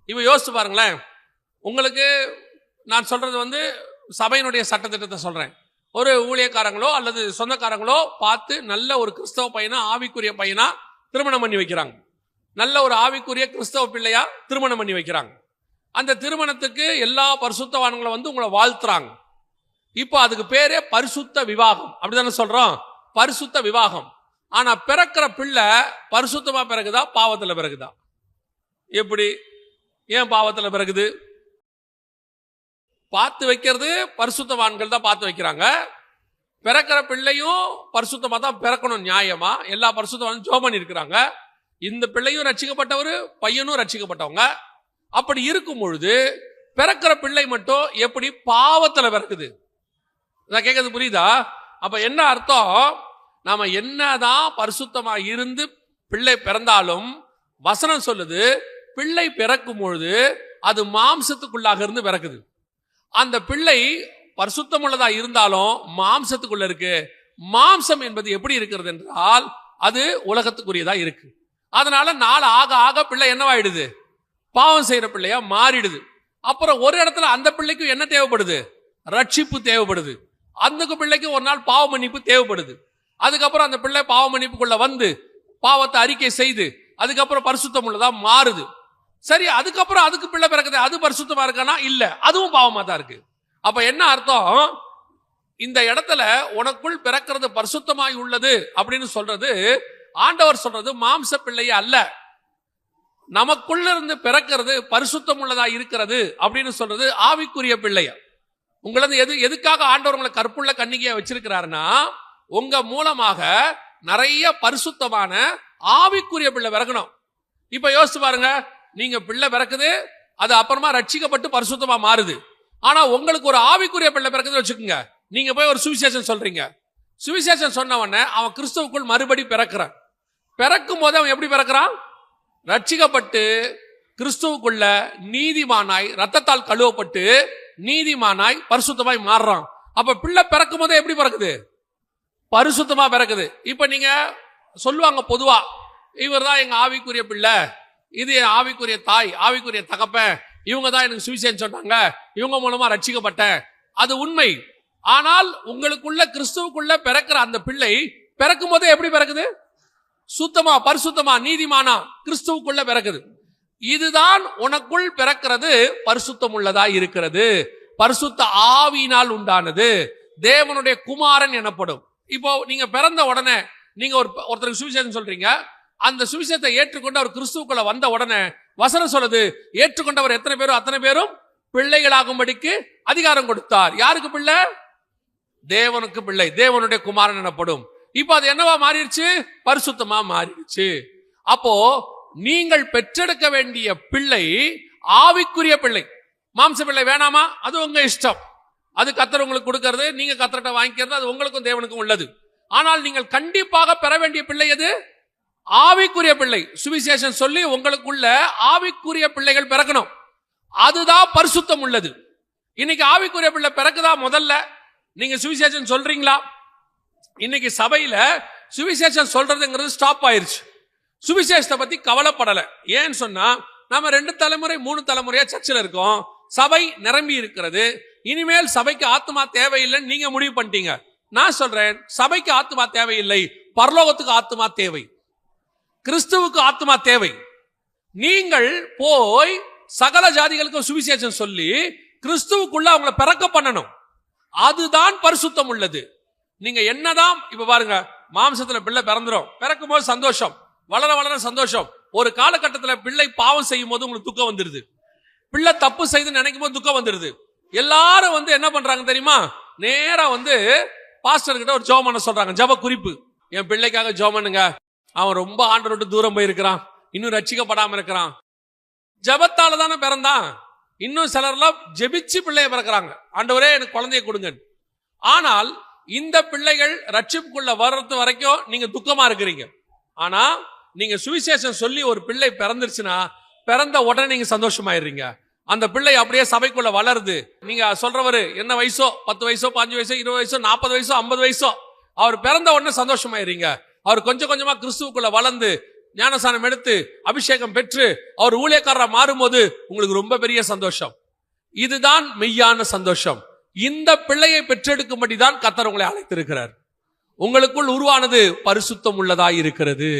இப்ப யோசிச்சு பாருங்களேன். உங்களுக்கு நான் சொல்றது சபையினுடைய சட்டத்திட்டத்தை சொல்றேன். ஒரு ஊழியக்காரங்களோ அல்லது சொந்தக்காரங்களோ பார்த்து நல்ல ஒரு கிறிஸ்தவ பையனா, ஆவிக்குரிய பையனா திருமணம் பண்ணி வைக்கிறாங்க. நல்ல ஒரு ஆவிக்குரிய கிறிஸ்தவ பிள்ளையா திருமணம் பண்ணி வைக்கிறாங்க. அந்த திருமணத்துக்கு எல்லா பரிசுத்தவான்களும் உங்களை வாழ்த்துறாங்க. இப்போ அதுக்கு பேரே பரிசுத்த விவாகம், அப்படிதானே சொல்றோம், பரிசுத்த விவாகம். ஆனா பிறக்கிற பிள்ளை பரிசுத்தமா பிறகுதா பாவத்துல பிறகுதா? எப்படி? ஏன் பாவத்துல பிறகுது? பார்த்து வைக்கிறது பரிசுத்தவான்கள் தான் பார்த்து வைக்கிறாங்க. பிறக்கிற பிள்ளையும் பரிசுத்தமா தான் பிறக்கணும், நியாயமா எல்லா பரிசுத்தவானும் ஜெபம் பண்ணி இருக்கிறாங்க. இந்த பிள்ளையும் ரட்சிக்கப்பட்டவர், பையனும் ரட்சிக்கப்பட்டவங்க. அப்படி இருக்கும் பொழுது பிறக்கிற பிள்ளை மட்டும் எப்படி பாவத்துல பிறக்குது? நான் கேட்கறது புரியுதா? அப்ப என்ன அர்த்தம்? நாம என்னதான் பரிசுத்தமா இருந்து பிள்ளை பிறந்தாலும் வசனம் சொல்லுது, பிள்ளை பிறக்கும் பொழுது அது மாம்சத்துக்குள்ளாக இருந்து பிறக்குது. அந்த பிள்ளை பரிசுத்தம் உள்ளதா இருந்தாலும் மாம்சத்துக்குள்ள இருக்கு. மாம்சம் என்பது எப்படி இருக்கிறது என்றால் அது உலகத்துக்குரியதா இருக்கு. அதனால நாள் ஆக ஆக பிள்ளை என்னவாயிடுது? பாவம் செய்யற பிள்ளையா மாறிடுது. அப்புறம் ஒரு இடத்துல அந்த பிள்ளைக்கு என்ன தேவைப்படுது? ரட்சிப்பு தேவைப்படுது. அந்த பிள்ளைக்கு ஒரு நாள் பாவ மன்னிப்பு தேவைப்படுது. அதுக்கப்புறம் அந்த பிள்ளை பாவ மன்னிப்புக்குள்ள வந்து பாவத்தை அறிக்கை செய்து அதுக்கப்புறம் பரிசுத்தம் உள்ளதா மாறுது. சரி, அதுக்கப்புறம் அதுக்கு பிள்ளை பிறக்குது, அது பரிசுத்தமா இருக்கானா? இல்ல, அதுவும் பாவமா தான் இருக்கு. அப்ப என்ன அர்த்தம்? இந்த இடத்துல உனக்குள் பிறக்கிறது பரிசுத்தமாய் உள்ளது அப்படின்னு சொல்றது, ஆண்டவர் சொல்றது மாம்ச பிள்ளையே அல்ல, நமக்குள்ள இருந்து பிறக்கிறது பரிசுத்தம் உள்ளதா இருக்கிறது அப்படின்னு சொல்றது ஆவிக்குரிய பிள்ளைய. உங்களது எதுக்காக ஆண்டவர் உங்களை கற்புள்ள கன்னிகையா வச்சிருக்கிறாருன்னா, உங்க மூலமாக நிறைய பரிசுத்தமான ஆவிக்குரிய பிள்ளை பிறக்கணும். இப்ப யோசிச்சு பாருங்க, நீங்க பிள்ளை பிறக்குது, அது அப்புறமா ரட்சிக்கப்பட்டு பரிசுத்தமா மாறுது. ஆனா உங்களுக்கு ஒரு ஆவிக்குரிய பிள்ளை பிறக்குது வச்சுக்கோங்க. நீங்க போய் ஒரு சுவிசேஷம் சொல்றீங்க. சுவிசேஷம் சொன்ன உடனே அவன் கிறிஸ்துவுக்குள் மறுபடி பிறக்கிறான். பிறக்கும் போது அவன் எப்படி பிறக்கிறான்? ரட்சிக்கப்பட்டு கிறிஸ்துவுக்குள்ள நீதிமானாய், ரத்தத்தால் கழுவப்பட்டு நீதிமானாய் பரிசுத்தமாய் மாறுறான். அப்ப பிள்ளை பிறக்கும் போதே எப்படி பிறக்குது? பரிசுத்தமா பிறக்குது. இப்ப நீங்க சொல்லுவாங்க பொதுவா, இவர் தான் எங்க ஆவிக்குரிய பிள்ளை, இது என் ஆவிக்குரிய தாய், ஆவிக்குரிய தகப்பன், இவங்க தான் எனக்கு சுவிசேஷம் சொன்னாங்க, இவங்க மூலமா ரட்சிக்கப்பட்டேன். அது உண்மை. ஆனால் உங்களுக்குள்ள கிறிஸ்துவுக்குள்ள பிறக்கிற அந்த பிள்ளை பிறக்கும் போதே எப்படி பிறக்குது? சுத்தமா, பரிசுத்தமா, நீதிமானா கிறிஸ்துவுக்குள்ள பிறக்குது. இதுதான் உனக்குள் பிறக்கிறது பரிசுத்தம் உள்ளதா இருக்கிறது. பரிசுத்த ஆவியினால் உண்டானது, தேவனுடைய குமாரன் எனப்படும். இப்போ நீங்க பிறந்த உடனே நீங்க ஒருத்தருக்கு சுவிசேஷம் சொல்றீங்க. அந்த சுவிசேஷத்தை ஏற்றுக்கொண்டு அவர் கிறிஸ்துவுக்குள்ள வந்த உடனே வசனம் சொல்லுது, ஏற்றுக்கொண்டவர் எத்தனை பேரும் அத்தனை பேரும் பிள்ளைகளாகும்படிக்கு அதிகாரம் கொடுத்தார். யாருக்கு பிள்ளை? தேவனுக்கு பிள்ளை, தேவனுடைய குமாரன் எனப்படும். இப்ப அது என்னவா மாறிடுச்சு? பரிசுத்தமா மாறிடுச்சு. அப்போ நீங்கள் பெற்றெடுக்க வேண்டிய பிள்ளை ஆவிக்குரிய பிள்ளை. மாம்ச பிள்ளை வேணாமா? அது உங்க இஷ்டம். அது கர்த்தர் உங்களுக்கு கொடுக்கிறது, நீங்க கர்த்தர்ட்ட வாங்கிக்கிறது, அது உங்களுக்கும் தேவனுக்கும் உள்ளது. ஆனால் நீங்கள் கண்டிப்பாக பெற வேண்டிய பிள்ளை எது? ஆவிக்குரிய பிள்ளை. சுவிசேஷம் சொல்லி உங்களுக்குள்ள ஆவிக்குரிய பிள்ளைகள் பிறக்கணும். அதுதான் பரிசுத்தம் உள்ளது. இன்னைக்கு ஆவிக்குரிய பிள்ளை பிறக்குதா? முதல்ல நீங்க சுவிசேஷம் சொல்றீங்களா? இன்னைக்கு சபையில சுவிசேஷம் சொல்றதுங்கிறது ஸ்டாப் ஆயிருச்சு. சுவிசேஷத்தை பத்தி கவலைப்படல. ஏன்னு சொன்னா, நாம 2 தலைமுறை 3 தலைமுறையா சர்ச்சில் இருக்கோம், சபை நிரம்பி இருக்கிறது. இனிமேல் சபைக்கு ஆத்மா தேவையில்லைன்னு நீங்க முடிவு பண்ணிட்டீங்க. நான் சொல்றேன், சபைக்கு ஆத்மா தேவையில்லை, பரலோகத்துக்கு ஆத்மா தேவை, கிறிஸ்துவுக்கு ஆத்மா தேவை. நீங்கள் போய் சகல ஜாதிகளுக்கு சுவிசேஷம் சொல்லி கிறிஸ்துவுக்குள்ள அவங்களை பிறக்க பண்ணணும். அதுதான் பரிசுத்தம் உள்ளது. நீங்க என்னதான் இப்ப பாருங்க, மாம்சத்துல பிள்ளை பிறந்துரும், பிறக்கும் போது சந்தோஷம், வளர வளர சந்தோஷம். ஒரு காலகட்டத்தில் பிள்ளை பாவம் செய்யும் போது உங்களுக்கு துக்கம் வந்துருது, பிள்ளை தப்பு செய்து நினைக்கும் போது துக்கம் வந்துருது. எல்லாரும் என்ன பண்றாங்க தெரியுமா? நேரா பாஸ்டர் கிட்ட ஒரு ஜெபம் பண்ண சொல்றாங்க. ஜெப குறிப்பு, என் பிள்ளைக்காக ஜெபம் பண்ணுங்க, அவன் ரொம்ப ஆண்டவரை விட்டு தூரம் போயிருக்கிறான், இன்னும் ரட்சிக்கப்படாம இருக்கிறான். ஜெபத்தால தானே பிறந்தான். இன்னும் சிலர்லாம் ஜெபிச்சு பிள்ளைய பிறக்கிறாங்க, ஆண்டவரே எனக்கு குழந்தைய கொடுங்க. ஆனால் இந்த பிள்ளைகள் ரட்சிப்புக்குள்ள வர்றது வரைக்கும் நீங்க துக்கமா இருக்கிறீங்க. ஆனா நீங்க சுவிசேஷம் சொல்லி ஒரு பிள்ளை பிறந்துருச்சுன்னா, பிறந்த உடனே நீங்க சந்தோஷமாயிடுறீங்க. அந்த பிள்ளை அப்படியே சபைக்குள்ள வளருது. நீங்க சொல்றவரு என்ன வயசோ, 10 வயசோ, 5 வயசோ, 20 வயசோ, 40 வயசோ, 50 வயசோ, அவர் பிறந்த உடனே சந்தோஷமாயிடுறீங்க. அவர் கொஞ்சம் கொஞ்சமா கிறிஸ்துவுக்குள்ள வளர்ந்து ஞானசானம் எடுத்து அபிஷேகம் பெற்று அவர் ஊழியக்காரரா மாறும்போது உங்களுக்கு ரொம்ப பெரிய சந்தோஷம். இதுதான் மெய்யான சந்தோஷம். இந்த பிள்ளையை பெற்றெடுக்கும்படி தான் கர்த்தர் உங்களை அழைத்திருக்கிறார். உங்களுக்குள் உருவானது பரிசுத்தம் உள்ளதாய் இருக்கிறது.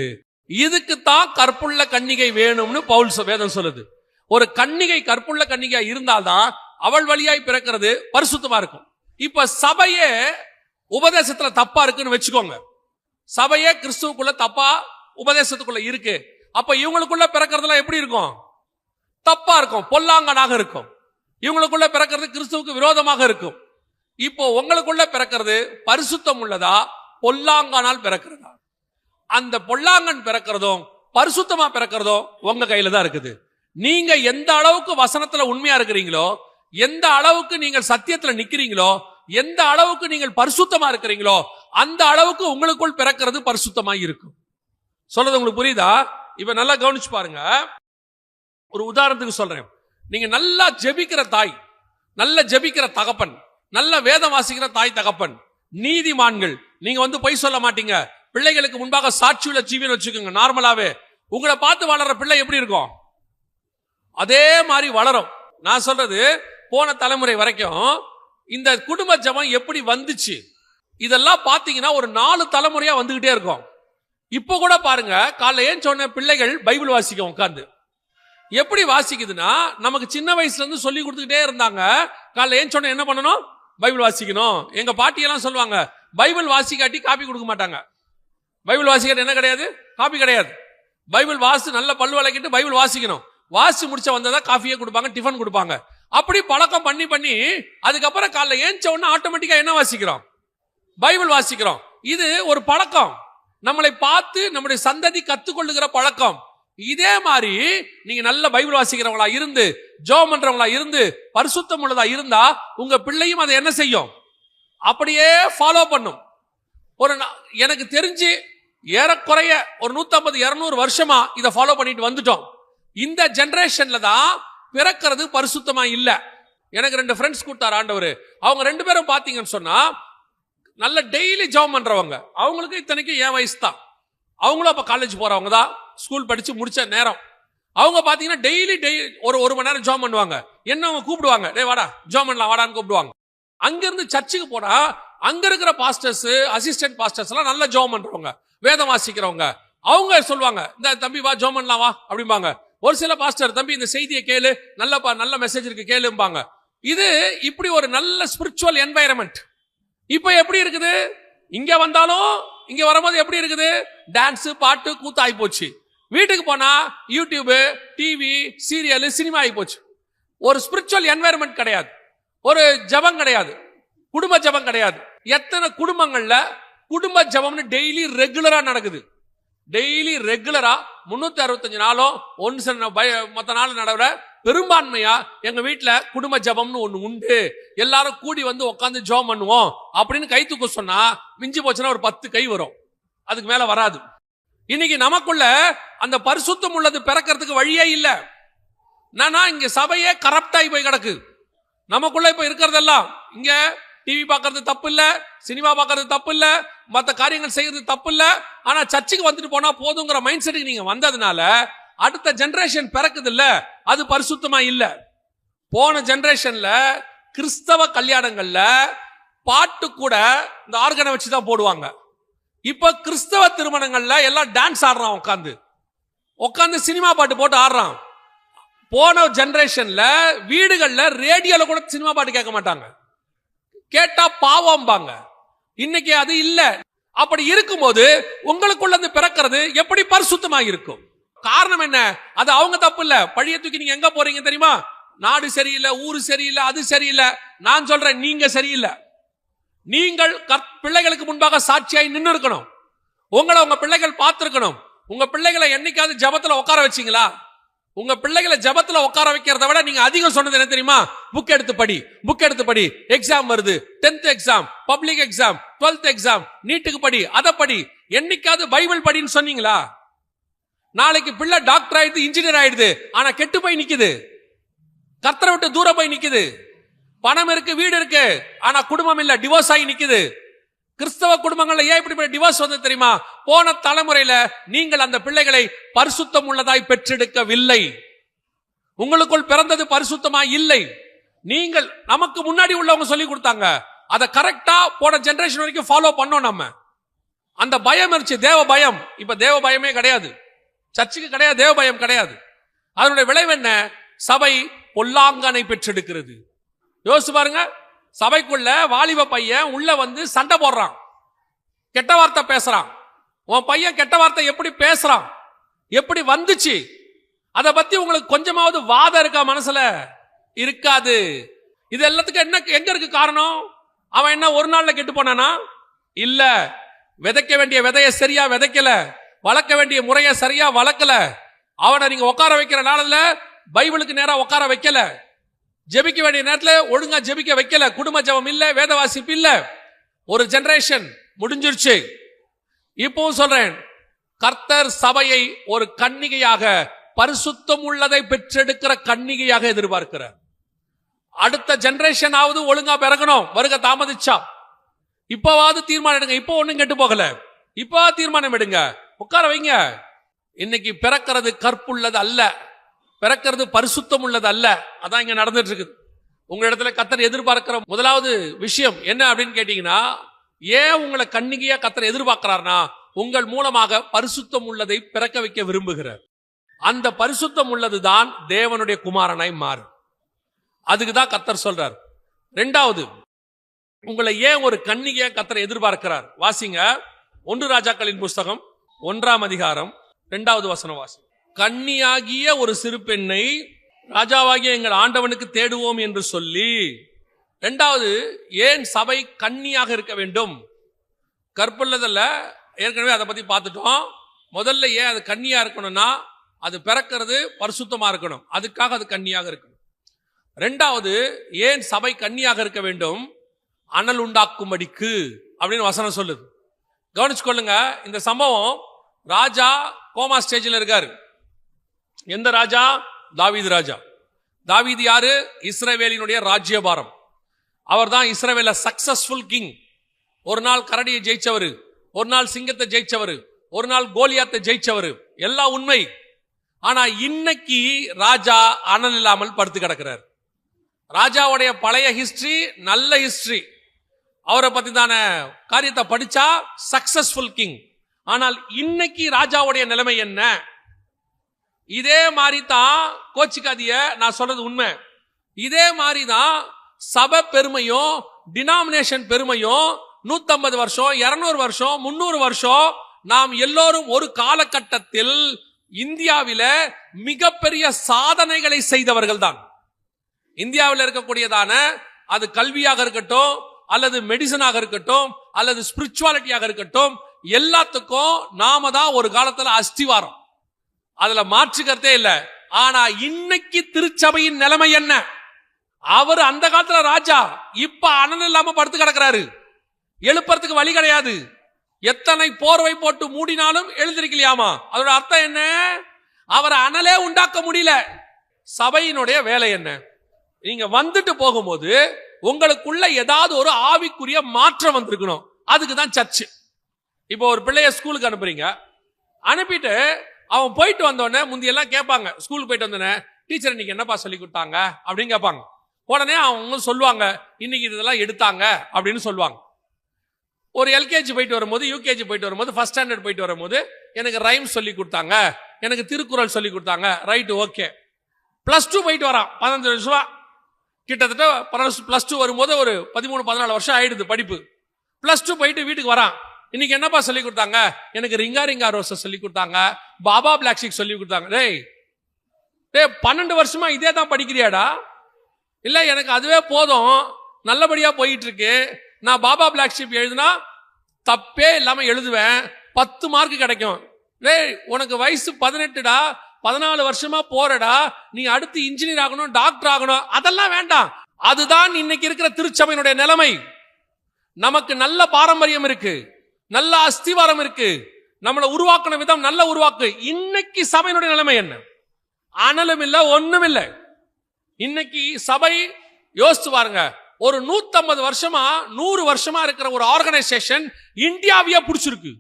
இதுக்குத்தான் கற்புள்ள கன்னிகை வேணும்னு பவுல் வேதம் சொல்லுது. ஒரு கன்னிகை கற்புள்ள கன்னிகை இருந்தால்தான் அவள் வழியாய் பிறக்கிறது பரிசுத்தமா இருக்கும். இப்ப சபையே உபதேசத்துல தப்பா இருக்குன்னு வச்சுக்கோங்க. சபையே கிறிஸ்துவுக்குள்ள தப்பா உபதேசத்துக்குள்ள இருக்கு. அப்ப இவங்களுக்குள்ள பிறக்கிறதுலாம் எப்படி இருக்கும்? தப்பா இருக்கும், பொல்லாங்கனாக இருக்கும். இவங்களுக்குள்ள பிறக்கிறது கிறிஸ்துவுக்கு விரோதமாக இருக்கும். இப்போ உங்களுக்குள்ள பிறக்கிறது பரிசுத்தம் உள்ளதா, பொல்லாங்கானால் பிறக்கிறதா? அந்த பொல்லாங்கன் பிறக்கிறதும் பரிசுத்தமா பிறக்கிறதும் உங்க கையில தான் இருக்குது. நீங்க எந்த அளவுக்கு வசனத்துல உண்மையா இருக்கிறீங்களோ, எந்த அளவுக்கு நீங்கள் சத்தியத்துல நிக்கிறீங்களோ, எந்த அளவுக்கு நீங்கள் பரிசுத்தமா இருக்கிறீங்களோ, அந்த அளவுக்கு உங்களுக்குள் பிறக்கிறது பரிசுத்தமா இருக்கும். சொல்றது உங்களுக்கு புரியுதா? இப்ப நல்லா கவனிச்சு பாருங்க. ஒரு உதாரணத்துக்கு சொல்றேன். நீங்க நல்லா ஜெபிக்கிற தாய், நல்ல ஜெபிக்கிற தகப்பன், நல்ல வேதம் வாசிக்கிற தாய் தகப்பன், நீதிமான்கள், நீங்க பொய் சொல்ல மாட்டீங்க, பிள்ளைகளுக்கு முன்பாக சாட்சியுள்ள ஜீவன் வச்சுக்கோங்க. நார்மலாவே உங்களை பார்த்து வளர்ற பிள்ளை எப்படி இருக்கும்? அதே மாதிரி வளரும். நான் சொல்றது போன தலைமுறை வரைக்கும் இந்த குடும்ப ஜெபம் எப்படி வந்துச்சு, இதெல்லாம் பாத்தீங்கன்னா ஒரு 4 தலைமுறையா வந்துகிட்டே இருக்கும். இப்ப கூட பாருங்க, காலைல ஏன் சொன்ன பிள்ளைகள் பைபிள் வாசிக்கும் உட்கார்ந்து. எப்படி வாசிக்குதுன்னா, நமக்கு சின்ன வயசுல இருந்து சொல்லி கொடுத்துக்கிட்டே இருந்தாங்க. காலைல ஏன் சொன்ன என்ன பண்ணணும்? பைபிள் வாசிக்கணும். எங்க பாட்டியெல்லாம் சொல்லுவாங்க, பைபிள் வாசிக்காட்டி காப்பி கொடுக்க மாட்டாங்க. பைபிள் வாசிக்காட்டி என்ன கிடையாது? காப்பி கிடையாது. பைபிள் வாசி நல்ல பல்லு விளக்கிட்டு பைபிள் வாசிக்கணும். வாசி முடிச்ச வந்ததான் காஃபியே கொடுப்பாங்க, டிஃபன் கொடுப்பாங்க. அப்படி பழக்கம் பண்ணி பண்ணி அதுக்கப்புறம் காலைல ஏஞ்ச உடனே ஆட்டோமேட்டிக்கா என்ன வாசிக்கிறோம்? பைபிள் வாசிக்கிறோம். இது ஒரு பழக்கம், நம்மளை பார்த்து நம்முடைய சந்ததி கத்துக்கொள்ளுகிற பழக்கம். இதே மாதிரி நீங்க நல்ல பைபிள் வாசிக்கிறவங்களா இருந்து, ஜெபம் பண்றவங்களா இருந்து, பரிசுத்தம் உள்ளதா இருந்தா உங்க பிள்ளையும் அதை என்ன செய்யும்? அப்படியே ஃபாலோ பண்ணும். எனக்கு தெரிஞ்சு ஏறக்குறைய ஒரு 150-200 வருஷமா இதை ஃபாலோ பண்ணிட்டு வந்துட்டோம். இந்த ஜெனரேஷன்ல தான் பிறக்கிறது பரிசுத்தமா இல்ல. எனக்கு 2 ஃப்ரெண்ட்ஸ் கொடுத்தாரு ஆண்டவர். அவங்க 2 பேரும் பாத்தீங்கன்னு சொன்னா நல்ல டெய்லி ஜெபம் பண்றவங்க. அவங்களுக்கு இத்தனைக்கு என் வயசு தான். அவங்களும் அப்ப காலேஜ் போறவங்க தான், ஸ்கூல் படிச்சு முடிச்ச நேரம். அவங்க பாத்தீங்கன்னா டெய்லி ஒரு மணி நேரம் ஜெபம் பண்ணுவாங்க. என்ன அவங்க கூப்பிடுவாங்க, டேய் வாடா ஜெபம் பண்ணலாம் வாடான்னு கூப்பிடுவாங்க. அங்கிருந்து சர்ச்சுக்கு போனா அங்க இருக்கிற பாஸ்டர்ஸ், அசிஸ்டன்ட் பாஸ்டர்ஸ் எல்லாம் நல்ல ஜெபம் பண்றவங்க, வேதம் வாசிக்கிறவங்க. அவங்க சொல்லுவாங்க, இந்த தம்பி வா ஜெபம் பண்ணலாம் வா அப்படிம்பாங்க. ஒரு சில பாஸ்டர், தம்பி இந்த செய்தியை கேளு, நல்ல மெசேஜ் இருக்கு கேளும்பாங்க. இது இப்படி ஒரு நல்ல ஸ்பிரிச்சுவல் என்வைரன்மெண்ட். இப்ப எப்படி இருக்குது? இங்க வந்தாலும் இங்க வரும்போது எப்படி இருக்குது? டான்ஸ், பாட்டு, கூத்து ஆகி போச்சு. வீட்டுக்கு போனா யூடியூப், டிவி, சீரியல், சினிமா ஆகி போச்சு. ஒரு ஸ்பிரிச்சுவல் என்வைரன்மெண்ட் கிடையாது, ஒரு ஜெபம் கிடையாது, குடும்ப ஜெபம் கிடையாது. எத்தனை குடும்பங்கள்ல குடும்ப ஜெபம்னு டெய்லி ரெகுலரா நடக்குது. டெய்லி ரெகுலரா 365 நாளும் மற்ற நாள் நடவ பெரும்பான்மையா எங்க வீட்டுல குடும்ப ஜெபம்னு ஒண்ணு உண்டு. எல்லாரும் கூடி உட்காந்து ஜெபம் பண்ணுவோம் அப்படின்னு கை தூக்க சொன்னா மிஞ்சி போச்சுன்னா ஒரு 10 கை வரும், அதுக்கு மேல வராது. இன்னைக்கு நமக்குள்ள அந்த பரிசுத்தம் உள்ளது பிறக்கிறதுக்கு வழியே இல்ல. இங்க சபையே கரப்டாகி போய் கிடக்கு. நமக்குள்ள இப்ப இருக்கிறதெல்லாம், இங்க டிவி பார்க்கறது தப்பு இல்ல, சினிமா பார்க்கறது தப்பு இல்ல, மற்ற காரியங்கள் செய்யறது தப்பு இல்ல. ஆனா சர்ச்சுக்கு வந்துட்டு போனா போதுங்கிற மைண்ட் செட்டுக்கு நீங்க வந்ததுனால அடுத்த ஜெனரேஷன் பிறக்குது இல்ல, அது பரிசுத்தமா இல்ல. போன ஜெனரேஷன்ல கிறிஸ்தவ கல்யாணங்கள்ல பாட்டு கூட இந்த ஆர்கனை வச்சுதான் போடுவாங்க. இப்ப கிறிஸ்தவ திருமணங்கள்ல எல்லாம் டான்ஸ் ஆடுறான், உட்காந்து சினிமா பாட்டு போட்டு ஆடுறான். போன ஜெனரேஷன்ல வீடுகள்ல ரேடியோல கூட சினிமா பாட்டு கேட்க மாட்டாங்க, கேட்டா பாவம்பாங்க. இன்னைக்கு அது இல்ல. அப்படி இருக்கும்போது உங்களுக்குள்ள பிறக்கிறது எப்படி பரிசுத்தமா இருக்கும்? காரணம் என்ன? அது அவங்க தப்பு இல்ல. பழிய தூக்கி நீங்க எங்க போறீங்க தெரியுமா? நாடு சரியில்லை, ஊரு சரியில்லை, அது சரியில்லை. நான் சொல்றேன், நீங்க சரியில்லை. நீங்கள் பிள்ளைகளுக்கு முன்பாக சாட்சியாய் நின்று இருக்கணும். உங்க பிள்ளைகள் பார்த்திருக்கணும். உங்க பிள்ளைகளை என்னைக்காவது ஜெபத்துல உட்கார வச்சீங்களா? உங்க பிள்ளைகளை ஜெபத்துல உட்கார வைக்கிறத விட நீங்க அதிகம் சொன்னது என்ன தெரியுமா? புக் எடுத்து படி, புக் எடுத்து படி, எக்ஸாம் வருது, 10th exam, public exam, 12th exam, நீட்டுக்கு படி, அதை படி. என்னைக்காவது பைபிள் படின்னு சொன்னீங்களா? நாளைக்கு பிள்ளை டாக்டர் ஆயிடுது, இன்ஜினியர் ஆயிடுது, ஆனா கெட்டு போய் நிக்குது, கர்த்தரை விட்டு தூரம் போய் நிக்குது. பணம் இருக்கு, வீடு இருக்கு, ஆனா குடும்பம் இல்ல, டிவோர்ஸ் ஆகி நிக்குது. கிறிஸ்தவ குடும்பங்கள்ல ஏன் இப்படி டிவோர்ஸ் வந்து தெரியுமா? போன தலைமுறையில நீங்கள் அந்த பிள்ளைகளை பரிசுத்தம் உள்ளதாய் பெற்றெடுக்கவில்லை. உங்களுக்குள் பிறந்தது பரிசுத்தமா இல்லை. நீங்கள் நமக்கு முன்னாடி உள்ளவங்க சொல்லி கொடுத்தாங்க, அதை கரெக்டா போன ஜெனரேஷன் வரைக்கும் ஃபாலோ பண்ணோம். நம்ம அந்த பயம் இருந்துச்சு, தேவ பயம். இப்ப தேவ பயமே கிடையாது, சர்ச்சுக்கு கிடையாது, தேவ பயம் கிடையாது. அதனுடைய விளைவு என்ன? சபை பொல்லாங்கனை பெற்றெடுக்கிறது. யோசிச்சு பாருங்க, சபைக்குள்ள வாலிப பையன் உள்ள வந்து சண்டை போடுறான், கெட்ட வார்த்தை பேசுறான். உன் பையன் கெட்ட வார்த்தை எப்படி பேசுறான், எப்படி வந்துச்சு, அதை பத்தி உங்களுக்கு கொஞ்சமாவது வாதம் இருக்கா? மனசுல இருக்காது. இது எல்லாத்துக்கும் என்ன எங்க இருக்கு காரணம்? அவன் என்ன ஒரு நாள்ல கெட்டு போனானா? இல்ல. விதைக்க வேண்டிய விதைய சரியா விதைக்கல, வளர்க்க வேண்டிய முறைய சரியா வளர்க்கல. அவனை நீங்க உட்கார வைக்கிற நாளில் பைபிளுக்கு நேரா உட்கார வைக்கல, ஜெபிக்க வேண்டிய நேரத்துல ஒழுங்கா ஜெபிக்க வைக்கல, குடும்ப ஜெபம் இல்ல, வேத வாசிப்பு இல்ல. ஒரு ஜெனரேஷன் முடிஞ்சிருச்சு. இப்பவும் சொல்றேன், கர்த்தர் சபையை ஒரு கன்னிகையாக, பரிசுத்தம் உள்ளதை பெற்றெடுக்கிற கன்னிகையாக எதிர்பார்க்கிறார். அடுத்த ஜெனரேஷன் ஆவது ஒழுங்கா பிறக்கணும். வருக தாமதிச்சா இப்பவாவது தீர்மானம் எடுங்க. இப்போ ஒண்ணும் கெட்டு போகல, இப்ப தீர்மானம் எடுங்க, உட்கார வைங்க. இன்னைக்கு பிறக்கிறது கற்புள்ளது அல்ல, பிறக்கிறது பரிசுத்தம் உள்ளது அல்ல. அதான் இங்க நடந்துட்டு இருக்குது. உங்க இடத்துல கர்த்தர் எதிர்பார்க்கிற முதலாவது விஷயம் என்ன அப்படின்னு கேட்டீங்கன்னா, ஏன் உங்களை கன்னிகையா கர்த்தர் எதிர்பார்க்கிறார்னா, உங்கள் மூலமாக பரிசுத்தம் உள்ளதை பிறக்க வைக்க விரும்புகிறார். அந்த பரிசுத்தம் உள்ளதுதான் தேவனுடைய குமாரனாய் மாறும். அதுக்கு தான் கர்த்தர் சொல்றார். ரெண்டாவது, உங்களை ஏன் ஒரு கன்னிகையா கர்த்தர் எதிர்பார்க்கிறார்? வாசிங்க 1 ராஜாக்களின் புஸ்தகம் 1ஆம் அதிகாரம் 2வது வசனம் வாசி. கன்னியாகிய ஒரு சிறு பெண்ணை ராஜாவாகிய எங்கள் ஆண்டவனுக்கு தேடுவோம் என்று சொல்லி. இரண்டாவது, ஏன் சபை கன்னியாக இருக்க வேண்டும்? கற்புள்ளதல்ல, ஏற்கனவே அதை பத்தி பார்த்துட்டோம். முதல்ல ஏன் அது கன்னியா இருக்கணும்னா, அது பிறக்கிறது பரிசுத்தமா இருக்கணும், அதுக்காக அது கன்னியாக இருக்கணும். ரெண்டாவது, ஏன் சபை கன்னியாக இருக்க வேண்டும்? அனல் உண்டாக்கும்படிக்கு அப்படின்னு வசனம் சொல்லுது. கவனிச்சுக்கொள்ளுங்க. இந்த சம்பவம், ராஜா கோமா ஸ்டேஜில் இருக்காரு. எந்த ராஜா? தாவீது ராஜா. தாவீது யாரு? இஸ்ரவேலினுடைய ராஜ்யபாரம். அவர் தான் இஸ்ரவேல சக்சஸ்ஃபுல் கிங். ஒரு நாள் கரடியை ஜெயிச்சவர், ஒரு நாள் சிங்கத்தை ஜெயிச்சவர், ஒரு நாள் கோலியாத்தை ஜெயிச்சவர், எல்லாம் உண்மை. ஆனா இன்னைக்கு ராஜா அனல் இல்லாமல் படுத்து கிடக்கிறார். ராஜாவுடைய பழைய ஹிஸ்டரி நல்ல ஹிஸ்டரி, அவரை பத்தி தான காரியத்தை படிச்சா சக்சஸ்ஃபுல் கிங். ஆனால் இன்னைக்கு ராஜாவுடைய நிலைமை என்ன? இதே மாதிரி தான், கோச்சிக்காதிய, நான் சொல்றது உண்மை. இதே மாதிரி தான் சபை பெருமையும் டினாமினேஷன் பெருமையும் 150 வருஷம், 200 வருஷம், 300 வருஷம் நாம் எல்லோரும் ஒரு காலகட்டத்தில் இந்தியாவில மிகப்பெரிய சாதனைகளை செய்தவர்கள் தான். இந்தியாவில் இருக்கக்கூடியதான அது கல்வியாக இருக்கட்டும், அல்லது மெடிசனாக இருக்கட்டும், அல்லது ஸ்பிரிச்சுவாலிட்டியாக இருக்கட்டும், எல்லாத்துக்கும் நாம தான் ஒரு காலத்துல அஸ்திவாரம். அதுல மாற்றுக்கிறதே இல்ல. ஆனா இன்னைக்கு திருச்சபையின் நிலைமை என்ன? அவர் அந்த காலத்துல ராஜா, இப்ப அனல் இல்லாம படுத்து கிடக்கிறாரு. எழுப்புறதுக்கு வழி கிடையாது. எத்தனை போர்வை போட்டு மூடினாலும் எழுந்திருக்கலையாமா. அதோட அர்த்தம் என்ன? அவரை அனலே உண்டாக்க முடியல. சபையினுடைய வேலை என்ன? நீங்க வந்துட்டு போகும்போது உங்களுக்குள்ள ஏதாவது ஒரு ஆவிக்குரிய மாற்றம் வந்திருக்கணும். அதுக்கு தான் சர்ச். இப்போ ஒரு பிள்ளைய ஸ்கூலுக்கு அனுப்புறீங்க, அனுப்பிட்டு அவன் போயிட்டு வந்தோடனே முந்தியெல்லாம் கேட்பாங்க, ஸ்கூலுக்கு போயிட்டு வந்தோடனே டீச்சர் இன்னைக்கு என்னப்பா சொல்லி கொடுத்தாங்க அப்படின்னு கேட்பாங்க. உடனே அவங்க சொல்லுவாங்க, இன்னைக்கு இதெல்லாம் எடுத்தாங்க அப்படின்னு சொல்லுவாங்க. ஒரு எல்கேஜி போயிட்டு வரும்போது, யூகேஜி போயிட்டு வரும்போது, ஃபர்ஸ்ட் ஸ்டாண்டர்ட் போயிட்டு வரும்போது எனக்கு ரைம் சொல்லி கொடுத்தாங்க, எனக்கு திருக்குறள் சொல்லி கொடுத்தாங்க. Right, okay. +2 போயிட்டு வரான், 15 வருஷம் கிட்டத்தட்ட. +2 வரும்போது ஒரு 13-14 வருஷம் ஆயிடுது படிப்பு. +2 போயிட்டு வீட்டுக்கு வரான். இன்னைக்கு என்னப்பா சொல்லி கொடுத்தாங்க? எனக்கு ரிங்கா ரிங்கா ரோஸை சொல்லி கொடுத்தாங்க, பாபா பிளாக் ஷீப் சொல்லி கொடுத்தாங்க. டேய் 12 வருஷமா இதே தான் படிக்கிறியாடா? இல்ல எனக்கு அதுவே போதும், நல்லபடியா போயிட்டு இருக்கு, நான் பாபா பிளாக் ஷீப் எழுதுனா தப்பே இல்லாம எழுதுவேன், 10 மார்க் கிடைக்கும். டேய் உனக்கு வயசு 18டா, 14 வருஷமா போறடா, நீ அடுத்து இன்ஜினியர் ஆகணும், டாக்டர் ஆகணும், அதெல்லாம் வேண்டாம். அதுதான் இன்னைக்கு இருக்கிற திருச்சபையினுடைய நிலைமை. நமக்கு நல்ல பாரம்பரியம் இருக்கு, நல்ல அஸ்திவாரம் இருக்கு, நம்மளை உருவாக்கின விதம் நல்ல உருவாக்கு. இன்னைக்கு சபையினுடைய நிலைமை என்ன? அனலும் இல்ல, ஒண்ணும் இல்லை. இன்னைக்கு சபை யோசிச்சு பாருங்க, ஒரு 150 வருஷமா 100 வருஷமா இருக்கிற ஒரு ஆர்கனைசேஷன் இந்தியாவையே பிடிச்சிருக்கு.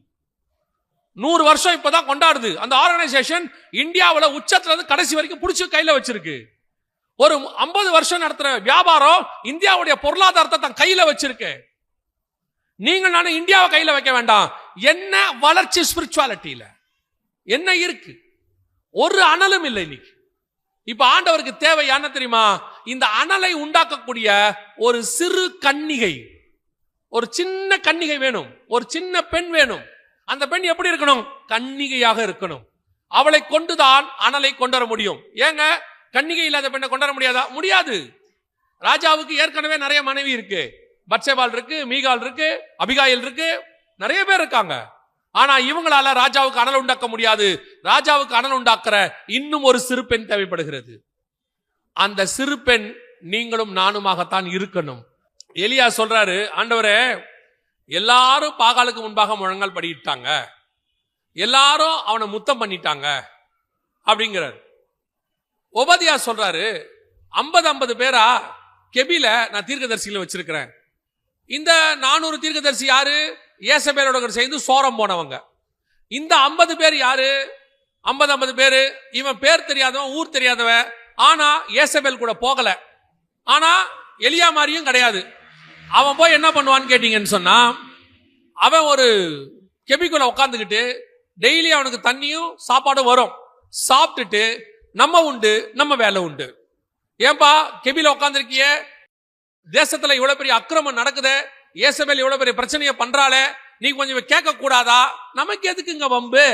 100 வருஷம் இப்பதான் கொண்டாடுது. அந்த ஆர்கனைசேஷன் இந்தியாவில உச்சத்துல இருந்து கடைசி வரைக்கும் பிடிச்சி கையில வச்சிருக்கு. ஒரு 50 வருஷம் நடத்துற வியாபாரம் இந்தியாவுடைய பொருளாதாரத்தை தன் கையில வச்சிருக்கு. நீங்கள் நானும் இந்தியாவை கையில வைக்க வேண்டாம். என்ன வளர்ச்சி ஸ்பிரிச்சுவாலிட்டியில என்ன இருக்கு? ஒரு அனலும் இல்லை இன்னைக்கு. இப்ப ஆண்டவருக்கு தேவை என்ன தெரியுமா? இந்த அனலை உண்டாக்கக்கூடிய ஒரு சிறு கன்னிகை, ஒரு சின்ன கன்னிகை வேணும், ஒரு சின்ன பெண் வேணும். அந்த பெண் எப்படி இருக்கணும்? கன்னிகையாக இருக்கணும். அவளை கொண்டுதான் அனலை கொண்டு வர முடியும். ஏங்க கன்னிகை இல்லாத பெண்ணை கொண்டு வர முடியாதா? முடியாது. ராஜாவுக்கு ஏற்கனவே நிறைய மனைவி இருக்கு. பத்சேபாள் இருக்கு, மீகால் இருக்கு, அபிகாயில் இருக்கு, நிறைய பேர் இருக்காங்க. ஆனா இவங்களால ராஜாவுக்கு அனல் உண்டாக்க முடியாது. ராஜாவுக்கு அனல் உண்டாக்குற இன்னும் ஒரு சிறு பெண் தேவைப்படுகிறது. அந்த சிறு பெண் நீங்களும் நானுமாகத்தான் இருக்கணும். எலியா சொல்றாரு, ஆண்டவரே எல்லாரும் பாகாலுக்கு முன்பாக முழங்கால் படிட்டாங்க, எல்லாரும் அவனை முத்தம் பண்ணிட்டாங்க அப்படிங்கிறார். ஒபதியா சொல்றாரு, 50 பேரா கெபில நான் தீர்க்கதரிசிகளை வச்சிருக்கிறேன். இந்த 400 தீர்க்கதரிசி யாரு? ஏசபேலோட சேர்ந்து சோரம் போனவங்க. இந்த 50 பேர் யாரு? 50 பேரு இவன் பேர் தெரியாதவன், ஊர் தெரியாதவன். ஆனா ஏசபேல் கூட போகல. ஆனா எலியா மாதிரியும் கிடையாது. அவன் போய் என்ன பண்ணுவான்னு கேட்டீங்கன்னு சொன்னா, அவன் ஒரு கெபிக்குள்ள உட்காந்துக்கிட்டு டெய்லி அவனுக்கு தண்ணியும் சாப்பாடும் வரும். சாப்பிட்டுட்டு நம்ம உண்டு, நம்ம வேலை உண்டு. ஏன்பா கெபில உட்காந்துருக்கிய, தேசத்துல இவ்வளவு பெரிய அக்கிரமம் நடக்குது, ஏசபேல் இவ்வளவு பெரிய பிரச்சனையை பண்றாளே, நீ கொஞ்சம் கேட்க கூடாதா? நமக்கு எதுக்குங்க வம்பு?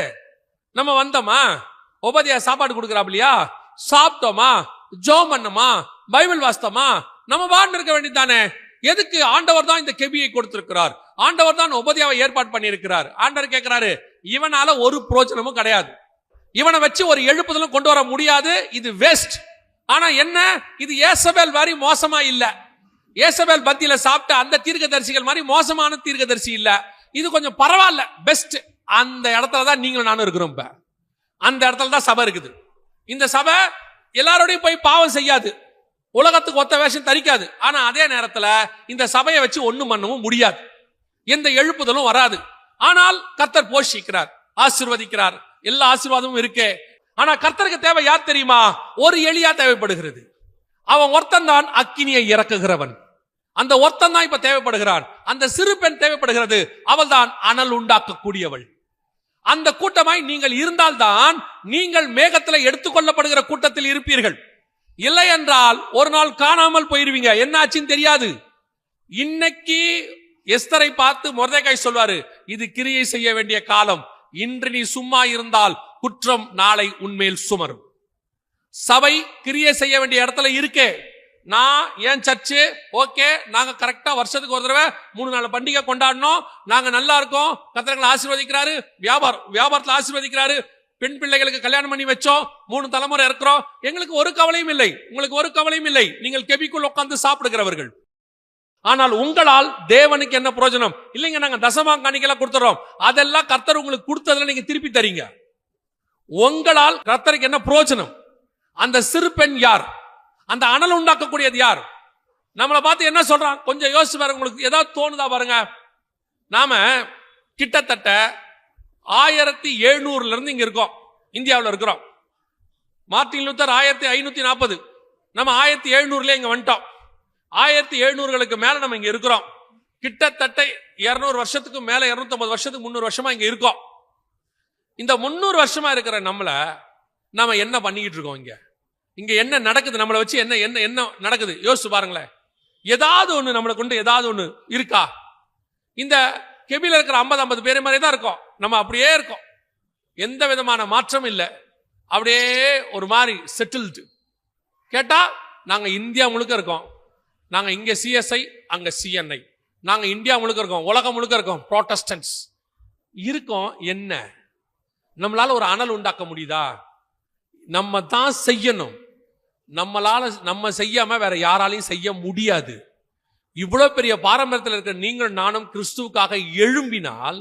நம்ம வந்தோமா, உபதியா சாப்பாடு கொடுக்குறாப்லையா, சாப்பிட்டோமா, ஜோம் பண்ணோமா, பைபிள் வாசித்தோமா, நம்ம வாழ்ந்து இருக்க வேண்டியதானே. எதுக்கு? ஆண்டவர் தான் இந்த கெபியை கொடுத்திருக்கிறார், ஆண்டவர் தான் உபதியாவை ஏற்பாடு பண்ணி இருக்கிறார். ஆண்டவர் கேட்கிறாரு, இவனால ஒரு பிரோஜனமும் கிடையாது, இவனை வச்சு ஒரு எழுப்புதலும் கொண்டு வர முடியாது, இது வேஸ்ட். ஆனா என்ன, இது ஏசபேல் மாதிரி மோசமா இல்ல, ஏசபேல் பத்தியில சாப்பிட்ட அந்த தீர்க்கதரிசிகள் மாதிரி மோசமான தீர்க்கதரிசி இல்ல, இது கொஞ்சம் பரவாயில்ல, பெஸ்ட். அந்த இடத்துல தான் நீங்களும் நானும் இருக்கிறோம். அந்த இடத்துல தான் சபை இருக்குது. இந்த சபை எல்லாரோடையும் போய் பாவம் செய்யாது, உலகத்துக்கு ஒத்த வேஷம் தரிக்காது. ஆனா அதே நேரத்துல இந்த சபையை வச்சு ஒண்ணும் பண்ணவும் முடியாது, எந்த எழுப்புதலும் வராது. ஆனால் கர்த்தர் போஷிக்கிறார், ஆசீர்வதிக்கிறார், எல்லா ஆசீர்வாதமும் இருக்கே. ஆனா கர்த்தருக்கு தேவை யார் தெரியுமா? ஒரு எலியா தேவைப்படுகிறது. அவன் ஒருத்தன் தான் அக்கினியை இறக்குகிறவன். அந்த ஒருத்தன் தான் இப்ப தேவைப்படுகிறான். அந்த சிறு பெண் தேவைப்படுகிறது. அவள் தான் அனல் உண்டாக்கக்கூடியவள். அந்த கூட்டமாய் நீங்கள் இருந்தால்தான் நீங்கள் மேகத்தில் எடுத்துக்கொள்ளப்படுகிற கூட்டத்தில் இருப்பீர்கள். இல்லை என்றால் ஒரு நாள் காணாமல் போயிருவீங்க, என்ன ஆச்சுன்னு தெரியாது. இன்னைக்கு எஸ்தரை பார்த்து மொர்தெகாய் சொல்வாரு, இது கிரியை செய்ய வேண்டிய காலம், இன்று நீ சும்மா இருந்தால் குற்றம் நாளை உன்மேல் சுமரும். சபை கிரியை செய்ய வேண்டிய இடத்துல இருக்கே. நான் ஏன் சர்ச்சு ஓகே, நாங்க கரெக்டா வருஷத்துக்கு ஒரு தடவை 3-4 பண்டிகை கொண்டாடணும், நாங்க நல்லா இருக்கோம், கர்த்தர்களை ஆசீர்வதிக்கிறாரு, வியாபாரத்துல ஆசீர்வதிக்கிறாரு, பெண் பிள்ளைகளுக்கு கல்யாணம் பண்ணி வச்சோம், 3 தலைமுறை இருக்கிறோம், எங்களுக்கு ஒரு கவலையும் இல்லை, உங்களுக்கு ஒரு கவலையும் இல்லை, நீங்கள் கெபிக்குள் உட்கார்ந்து சாப்பிடுகிறவர்கள். ஆனால் உங்களால் தேவனுக்கு என்ன பிரயோஜனம்? இல்லைங்க, நாங்க தசமாம் காணிக்கைலாம் கொடுத்துறோம், அதெல்லாம் கர்த்தர் உங்களுக்கு கொடுத்ததுல நீங்க திருப்பி தரீங்க. உங்களால் கர்த்தருக்கு என்ன பிரயோஜனம்? அந்த சிறு பெண் யார்? அந்த அனல் உண்டாக்கக்கூடியது யார்? நம்மளை பார்த்து என்ன சொல்றான்? கொஞ்சம் யோசிச்சு பாருங்க, உங்களுக்கு ஏதாவது தோணுதா பாருங்க. நாம கிட்டத்தட்ட 1700 இருந்து இங்க இருக்கோம், இந்தியாவில் இருக்கிறோம். மார்ட்டின் லூத்தர் 1540, நம்ம 1700 இங்க வந்துட்டோம். 1700களுக்கு மேல நம்ம இங்க இருக்கிறோம். கிட்டத்தட்ட 200 வருஷத்துக்கு மேல, 250 வருஷத்துக்கு 300 வருஷமா இங்க இருக்கோம். இந்த 300 வருஷமா இருக்கிற நம்மள நாம என்ன பண்ணிக்கிட்டு இருக்கோம்? இங்க என்ன நடக்குது? நம்மளை வச்சு என்ன என்ன என்ன நடக்குது? யோசிச்சு பாருங்களேன். ஏதாவது ஒண்ணு நம்மளை கொண்டு ஏதாவது ஒண்ணு இருக்கா? இந்த கெபில இருக்கிற 50 பேர் மாதிரி தான் இருக்கோம். நம்ம அப்படியே இருக்கோம், எந்த விதமான மாற்றம் இல்லை, அப்படியே ஒரு மாதிரி செட்டில்டு. கேட்டா நாங்க இந்தியா முழுக்க இருக்கோம், நாங்க இங்க சிஎஸ்ஐ, அங்க சிஎன்ஐ, நாங்க இந்தியா முழுக்க இருக்கோம், உலகம் முழுக்க இருக்கோம், புரோட்டஸ்டன்ட்ஸ் இருக்கோம். என்ன நம்மளால ஒரு அனல் உண்டாக்க முடியுதா? நம்ம தான் செய்யணும். நம்ம செய்யாம வேற யாராலையும் செய்ய முடியாது. இவ்வளவு பெரிய பாரம்பரியத்தில் இருக்கிற நீங்கள் நானும் கிறிஸ்துவுக்காக எழும்பினால்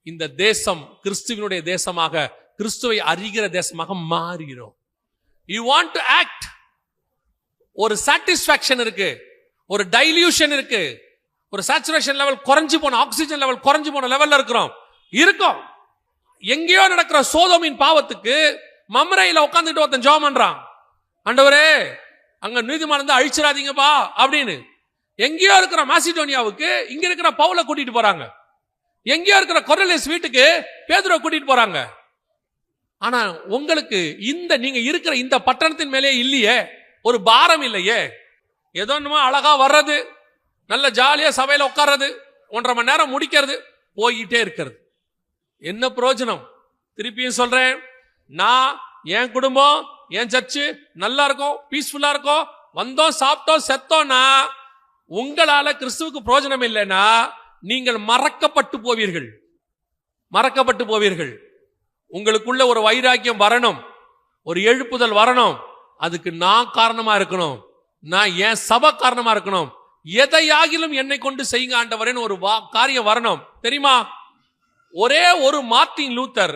இந்த தேசம் கிறிஸ்துவினுடைய தேசமாக, கிறிஸ்துவை அறிகிற தேசமாக மாறுகிறோம். You want to act. ஒரு சாட்டிஸ்பாக்சன் இருக்கு, ஒரு டைல்யூஷன் இருக்கு, ஒரு சேச்சுரேஷன் லெவல் குறைஞ்சு போன, ஆக்சிஜன் லெவல் குறைஞ்சு போன லெவல்ல இருக்கோம். எங்கேயோ நடக்கிற சோதோமின் பாவத்துக்கு மம்ரையில உட்காந்துட்டு ஒருத்தன் ஜெபம் பண்றான், ஆண்டவரே அங்க நீதிமான் அழிச்சிடாதீங்கப்பா அப்படின்னு. எங்கேயோ இருக்கிற மாசிடோனியாவுக்கு இங்க இருக்கிற பவுலை கூட்டிட்டு போறாங்க. எங்கேயோ இருக்கிற கொர்நேலியஸ் வீட்டுக்கு பேதுருவை கூட்டிட்டு போறாங்க. ஆனா உங்களுக்கு நீங்க இருக்கிற இந்த பட்டணத்தின் மேலே இல்லையே, ஒரு பாரம் இல்லையே. ஏதோ அழகா வர்றது, நல்ல ஜாலியா சபையில உட்கார்றது, 1.5 மணி நேரம் முடிக்கிறது, போயிட்டே இருக்கிறது. என்ன பிரயோஜனம்? திருப்பியும் சொல்றேன், நான் என் குடும்பம் என் சர்ச்சு நல்லா இருக்கும், பீஸ்ஃபுல்லா இருக்கும், வந்தோம் சாப்பிட்டோம் செத்தோம்னா உங்களால கிறிஸ்துவுக்கு பிரயோஜனம் இல்லைன்னா நீங்கள் மறக்கப்பட்டு போவீர்கள். மறக்கப்பட்டு போவீர்கள். உங்களுக்குள்ள ஒரு வைராக்கியம் வரணும், ஒரு எழுப்புதல் வரணும். அதுக்கு நான் காரணமா இருக்கணும், நான் என் சபை காரணமா இருக்கணும். எதையாகிலும் என்னை கொண்டு செய்யுங்க ஆண்டவரேன்னு ஒரு காரியம் வரணும். தெரியுமா, ஒரே ஒரு மார்ட்டின் லூத்தர்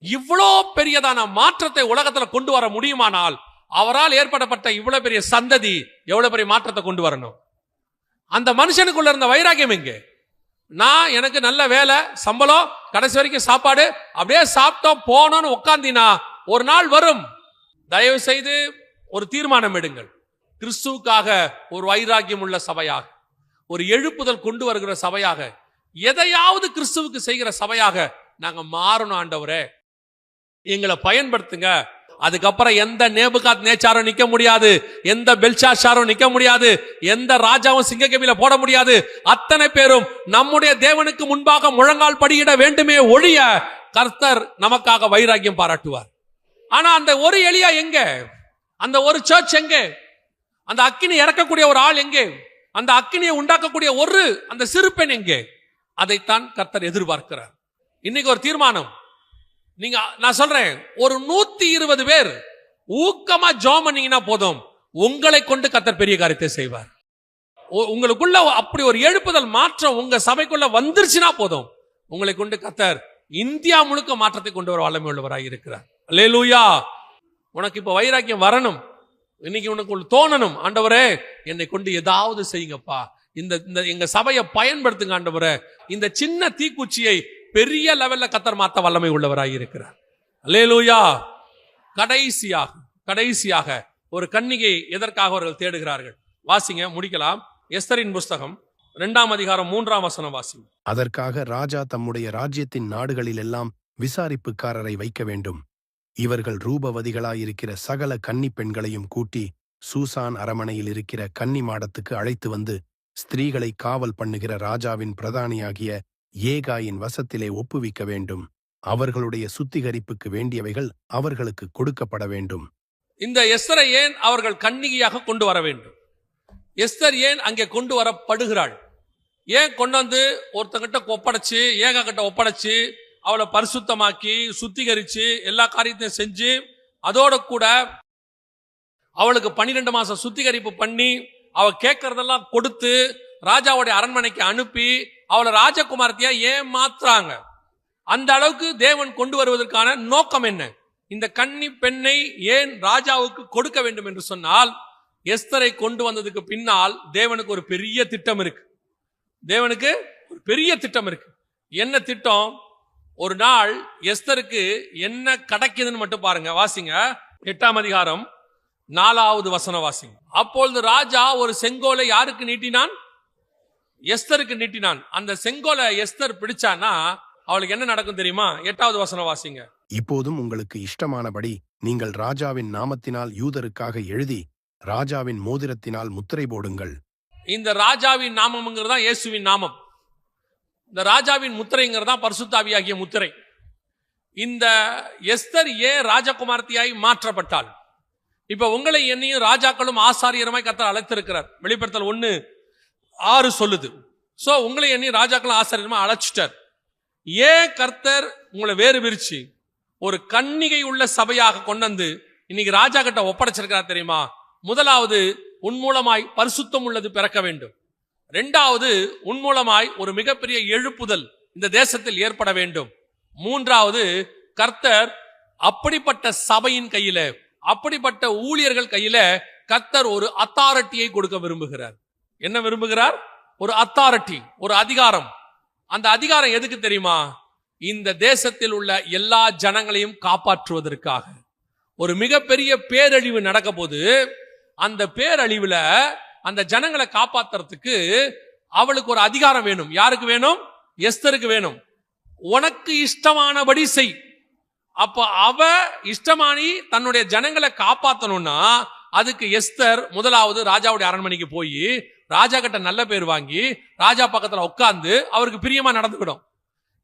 இவ்வளோ பெரியதான மாற்றத்தை உலகத்துல கொண்டு வர முடியுமானால் அவரால் ஏற்படப்பட்ட இவ்வளவு பெரிய சந்ததி எவ்வளவு பெரிய மாற்றத்தை கொண்டு வரணும். அந்த மனுஷனுக்குள்ள இருந்த வைராக்கியம் எங்கே? நான் எனக்கு நல்ல வேலை, சம்பளம், கடைசி வரைக்கும் சாப்பாடு, அப்படியே சாப்பிட்டோம் போனோம்னு உட்கார்ந்தினா ஒரு நாள் வரும். தயவு செய்து ஒரு தீர்மானம் எடுங்கள். கிறிஸ்துவுக்காக ஒரு வைராக்கியம் உள்ள சபையாக, ஒரு எழுப்புதல் கொண்டு வருகிற சபையாக, எதையாவது கிறிஸ்துவுக்கு செய்கிற சபையாக நாங்க மாறணும். ஆண்டவரே எங்களை பயன்படுத்துங்க. அதுக்கப்புறம் எந்த நேபுகாத் நேச்சாரும் நிக்க முடியாது, எந்த பெல்ஷாஷாரும் நிக்க முடியாது, எந்த ராஜாவும் சிங்கக்கவில போட முடியாது. அத்தனை பேரும் நம்முடைய தேவனுக்கு முன்பாக முழங்கால் படியிட வேண்டுமே ஒழிய கர்த்தர் நமக்காக வைராக்கியம் பாராட்டுவார். ஆனா அந்த ஒரு எலியா எங்க? அந்த ஒரு சர்ச் எங்கே? அந்த அக்கினி இறக்கக்கூடிய ஒரு ஆள் எங்கே? அந்த அக்கினியை உண்டாக்கக்கூடிய அந்த சிறு பெண் எங்கே? அதைத்தான் கர்த்தர் எதிர்பார்க்கிறார். இன்னைக்கு ஒரு தீர்மானம். நான் சொல்றேன், ஒரு 120 பேர் ஊக்கமா ஜெபம் பண்ணீங்கன்னா போதும், உங்களை கொண்டு கர்த்தர் பெரிய காரியத்தை செய்வார். உங்களுக்குள்ள அப்படி ஒரு எழுப்புதல் மாற்றம் உங்க சபைக்குள்ள வந்துருச்சுன்னா போதும், உங்களை கொண்டு கர்த்தர் இந்தியா முழுக்க மாற்றத்தை கொண்டு வர வல்லமை உள்ளவராக இருக்கிறார். அல்லேலூயா. உனக்கு இப்ப வைராக்கியம் வரணும். இன்னைக்கு உனக்கு தோணணும், ஆண்டவரே என்னை கொண்டு ஏதாவது செய்யுங்கப்பா, எங்க சபையை பயன்படுத்துங்க ஆண்டவரே. இந்த சின்ன தீக்குச்சியை பெரிய லெவல்ல கர்த்தர் மாத்த வல்லமை உள்ளவராக இருக்கிறார். அல்லேலூயா. கடைசியாக ஒரு கன்னிகை எதற்காக அவர்கள் தேடுகிறார்கள்? வாசிங்க, முடிக்கலாம். எஸ்தரின் புஸ்தகம் 2ஆம் அதிகாரம் 3ஆம் வசனம் வாசிங்க. அதற்காக ராஜா தம்முடைய ராஜ்யத்தின் நாடுகளில் எல்லாம் விசாரிப்புக்காரரை வைக்க வேண்டும். இவர்கள் ரூபவதிகளாயிருக்கிற சகல கன்னி பெண்களையும் கூட்டி சூசான் அரமனையில் இருக்கிற கன்னி மாடத்துக்கு அழைத்து வந்து ஸ்திரீகளை காவல் பண்ணுகிற ராஜாவின் பிரதானியாகிய ஏகாயின் வசத்திலே ஒப்புவிக்க வேண்டும். அவர்களுடைய சுத்திகரிப்புக்கு வேண்டியவைகள் அவர்களுக்கு கொடுக்கப்பட வேண்டும். இந்த எஸ்தரை ஏன் அவர்கள் கன்னிகையாக கொண்டு வர வேண்டும்? எஸ்தர் ஏன் அங்கே கொண்டு வரப்படுகிறாள்? ஏன் கொண்டு வந்து ஒருத்தங்கிட்ட ஒப்படைச்சு, ஏகா கிட்ட ஒப்படைச்சு, அவளை பரிசுத்தமாக்கி சுத்திகரிச்சு எல்லா காரியத்தையும் செஞ்சு, அதோட கூட அவளுக்கு 12 மாசம் சுத்திகரிப்பு பண்ணி அவ கேட்கறதெல்லாம் கொடுத்து ராஜாவுடைய அரண்மனைக்கு அனுப்பி அவளை ராஜகுமாரத்தியா ஏன் மாத்துறாங்க? அந்த அளவுக்கு தேவன் கொண்டு வருவதற்கான நோக்கம் என்ன? இந்த கன்னி பெண்ணை ஏன் ராஜாவுக்கு கொடுக்க வேண்டும் என்று சொன்னால், எஸ்தரை கொண்டு வந்ததுக்கு பின்னால் தேவனுக்கு ஒரு பெரிய திட்டம் இருக்கு. தேவனுக்கு ஒரு பெரிய திட்டம் இருக்கு. என்ன திட்டம்? ஒரு நாள் எஸ்தருக்கு என்ன கிடைக்குதுன்னு மட்டும் பாருங்க. வாசிங்க, 8ஆம் அதிகாரம் 4வது வசனம் வாசிங்க. அப்பொழுது ராஜா ஒரு செங்கோலை யாருக்கு நீட்டினான்? எஸ்தருக்கு நீட்டினான். அந்த செங்கோலை எஸ்தர் பிடிச்சானா அவளுக்கு என்ன நடக்கும் தெரியுமா? 8வது வசனம் வாசிங்க. இப்போதும் உங்களுக்கு இஷ்டமானபடி நீங்கள் ராஜாவின் நாமத்தினால் யூதருக்காக எழுதி ராஜாவின் மோதிரத்தினால் முத்திரை போடுங்கள். இந்த ராஜாவின் நாமம்ங்கிறதா இயேசுவின் நாமம். இந்த ராஜாவின் முத்திரைங்கிறதா பரிசுத்த ஆவியாகிய முத்திரை. இந்த எஸ்தர் ஏன் ராஜகுமாரத்தியாய் மாற்றப்பட்டாள்? இப்ப உங்களை என்னையும் ராஜாக்களும் ஆசாரியருமாய் கர்த்தர் அழைத்திருக்கிறார். வெளிப்படுத்தல் 1:6 சொல்லுது. சோ உங்களை என்னையும் ராஜாக்களும் ஆசாரியருமா அழைச்சிட்டார். ஏன் கர்த்தர் உங்களை வேறு பிரிச்சு ஒரு கன்னிகை உள்ள சபையாக கொண்டு வந்து இன்னைக்கு ராஜா கிட்ட ஒப்படைச்சிருக்கிறார் தெரியுமா? முதலாவது, உன் மூலமாய் பரிசுத்தம் உள்ளது பிறக்க வேண்டும். 2வது, உன் மூலமாய் ஒரு மிகப்பெரிய எழுப்புதல் இந்த தேசத்தில் ஏற்பட வேண்டும். 3வது, கர்த்தர் அப்படிப்பட்ட சபையின் கையில, அப்படிப்பட்ட ஊழியர்கள் கையில கர்த்தர் ஒரு அத்தாரிட்டியை கொடுக்க விரும்புகிறார். என்ன விரும்புகிறார்? ஒரு அத்தாரிட்டி, ஒரு அதிகாரம். அந்த அதிகாரம் எதுக்கு தெரியுமா? இந்த தேசத்தில் உள்ள எல்லா ஜனங்களையும் காப்பாற்றுவதற்காக. ஒரு மிகப்பெரிய பேரழிவு நடக்க போது, அந்த பேரழிவுல அந்த ஜனங்களை காப்பாத்துறதுக்கு அவளுக்கு ஒரு அதிகாரம் வேணும். யாருக்கு வேணும்? எஸ்தருக்கு வேணும். உனக்கு இஷ்டமானபடி செய், அப்ப அவ இஷ்டமானி தன்னுடைய ஜனங்களை காப்பாத்தணும்னா அதுக்கு எஸ்தர் முதலாவது ராஜாவுடைய அரண்மனைக்கு போய் ராஜா கிட்ட நல்ல பேர் வாங்கி ராஜா பக்கத்துல உட்கார்ந்து அவருக்கு பிரியமா நடந்துக்கிடும்.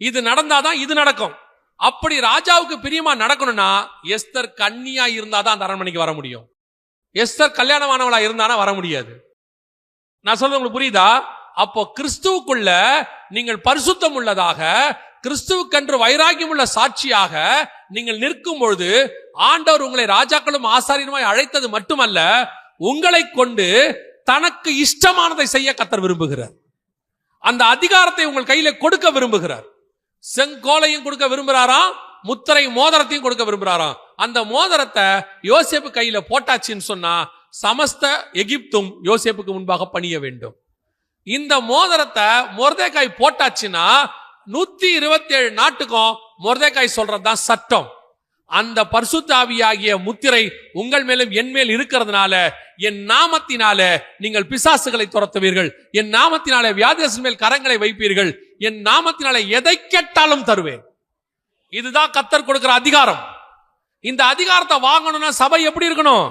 இது நடந்தாதான் இது நடக்கும். அப்படி ராஜாவுக்கு பிரியமா நடக்கணும்னா எஸ்தர் கன்னியா இருந்தாதான் அந்த அரண்மனைக்கு வர முடியும். எஸ்தர் கல்யாணமானவளா இருந்தானா வர முடியாது. நான் சொல்றது உங்களுக்கு புரியுதா? அப்போ கிறிஸ்துவுக்குள்ள நீங்கள் பரிசுத்தம் உள்ளதாக, கிறிஸ்துவுக்கென்று வைராக்கியம் உள்ள சாட்சியாக நீங்கள் நிற்கும் பொழுது ஆண்டவர் உங்களை ராஜாக்களும் ஆசாரியனுமாய் அழைத்தது மட்டுமல்ல, உங்களை கொண்டு தனக்கு இஷ்டமானதை செய்ய கர்த்தர் விரும்புகிறார். அந்த அதிகாரத்தை உங்கள் கையில கொடுக்க விரும்புகிறார். செங்கோலையும் கொடுக்க விரும்புறாராம், முத்திரை மோதிரத்தையும் கொடுக்க விரும்புறாராம். அந்த மோதிரத்தை யோசேப்பு கையில போட்டாச்சுன்னு சொன்னா சமஸ்த எகிப்தும் யோசேப்புக்கு முன்பாக பணிய வேண்டும். இந்த மோதிரத்தை மொர்தெகாய் போட்டாச்சுன்னா 127 நாட்டுக்கும் மொர்தெகாய் சொல்றதுதான் சட்டம். அந்த பரிசுத்த ஆவியாகிய முத்திரை உங்கள் மேலும் என் மேல் இருக்கிறதுனால என் நாமத்தினால நீங்கள் பிசாசுகளை துரத்துவீர்கள், என் நாமத்தினால வியாதியஸ்தர் மேல் கரங்களை வைப்பீர்கள், என் நாமத்தினால எதை கேட்டாலும் தருவேன். இதுதான் கர்த்தர் கொடுக்கிற அதிகாரம். இந்த அதிகாரத்தை வாங்கணும்னா சபை எப்படி இருக்கணும்?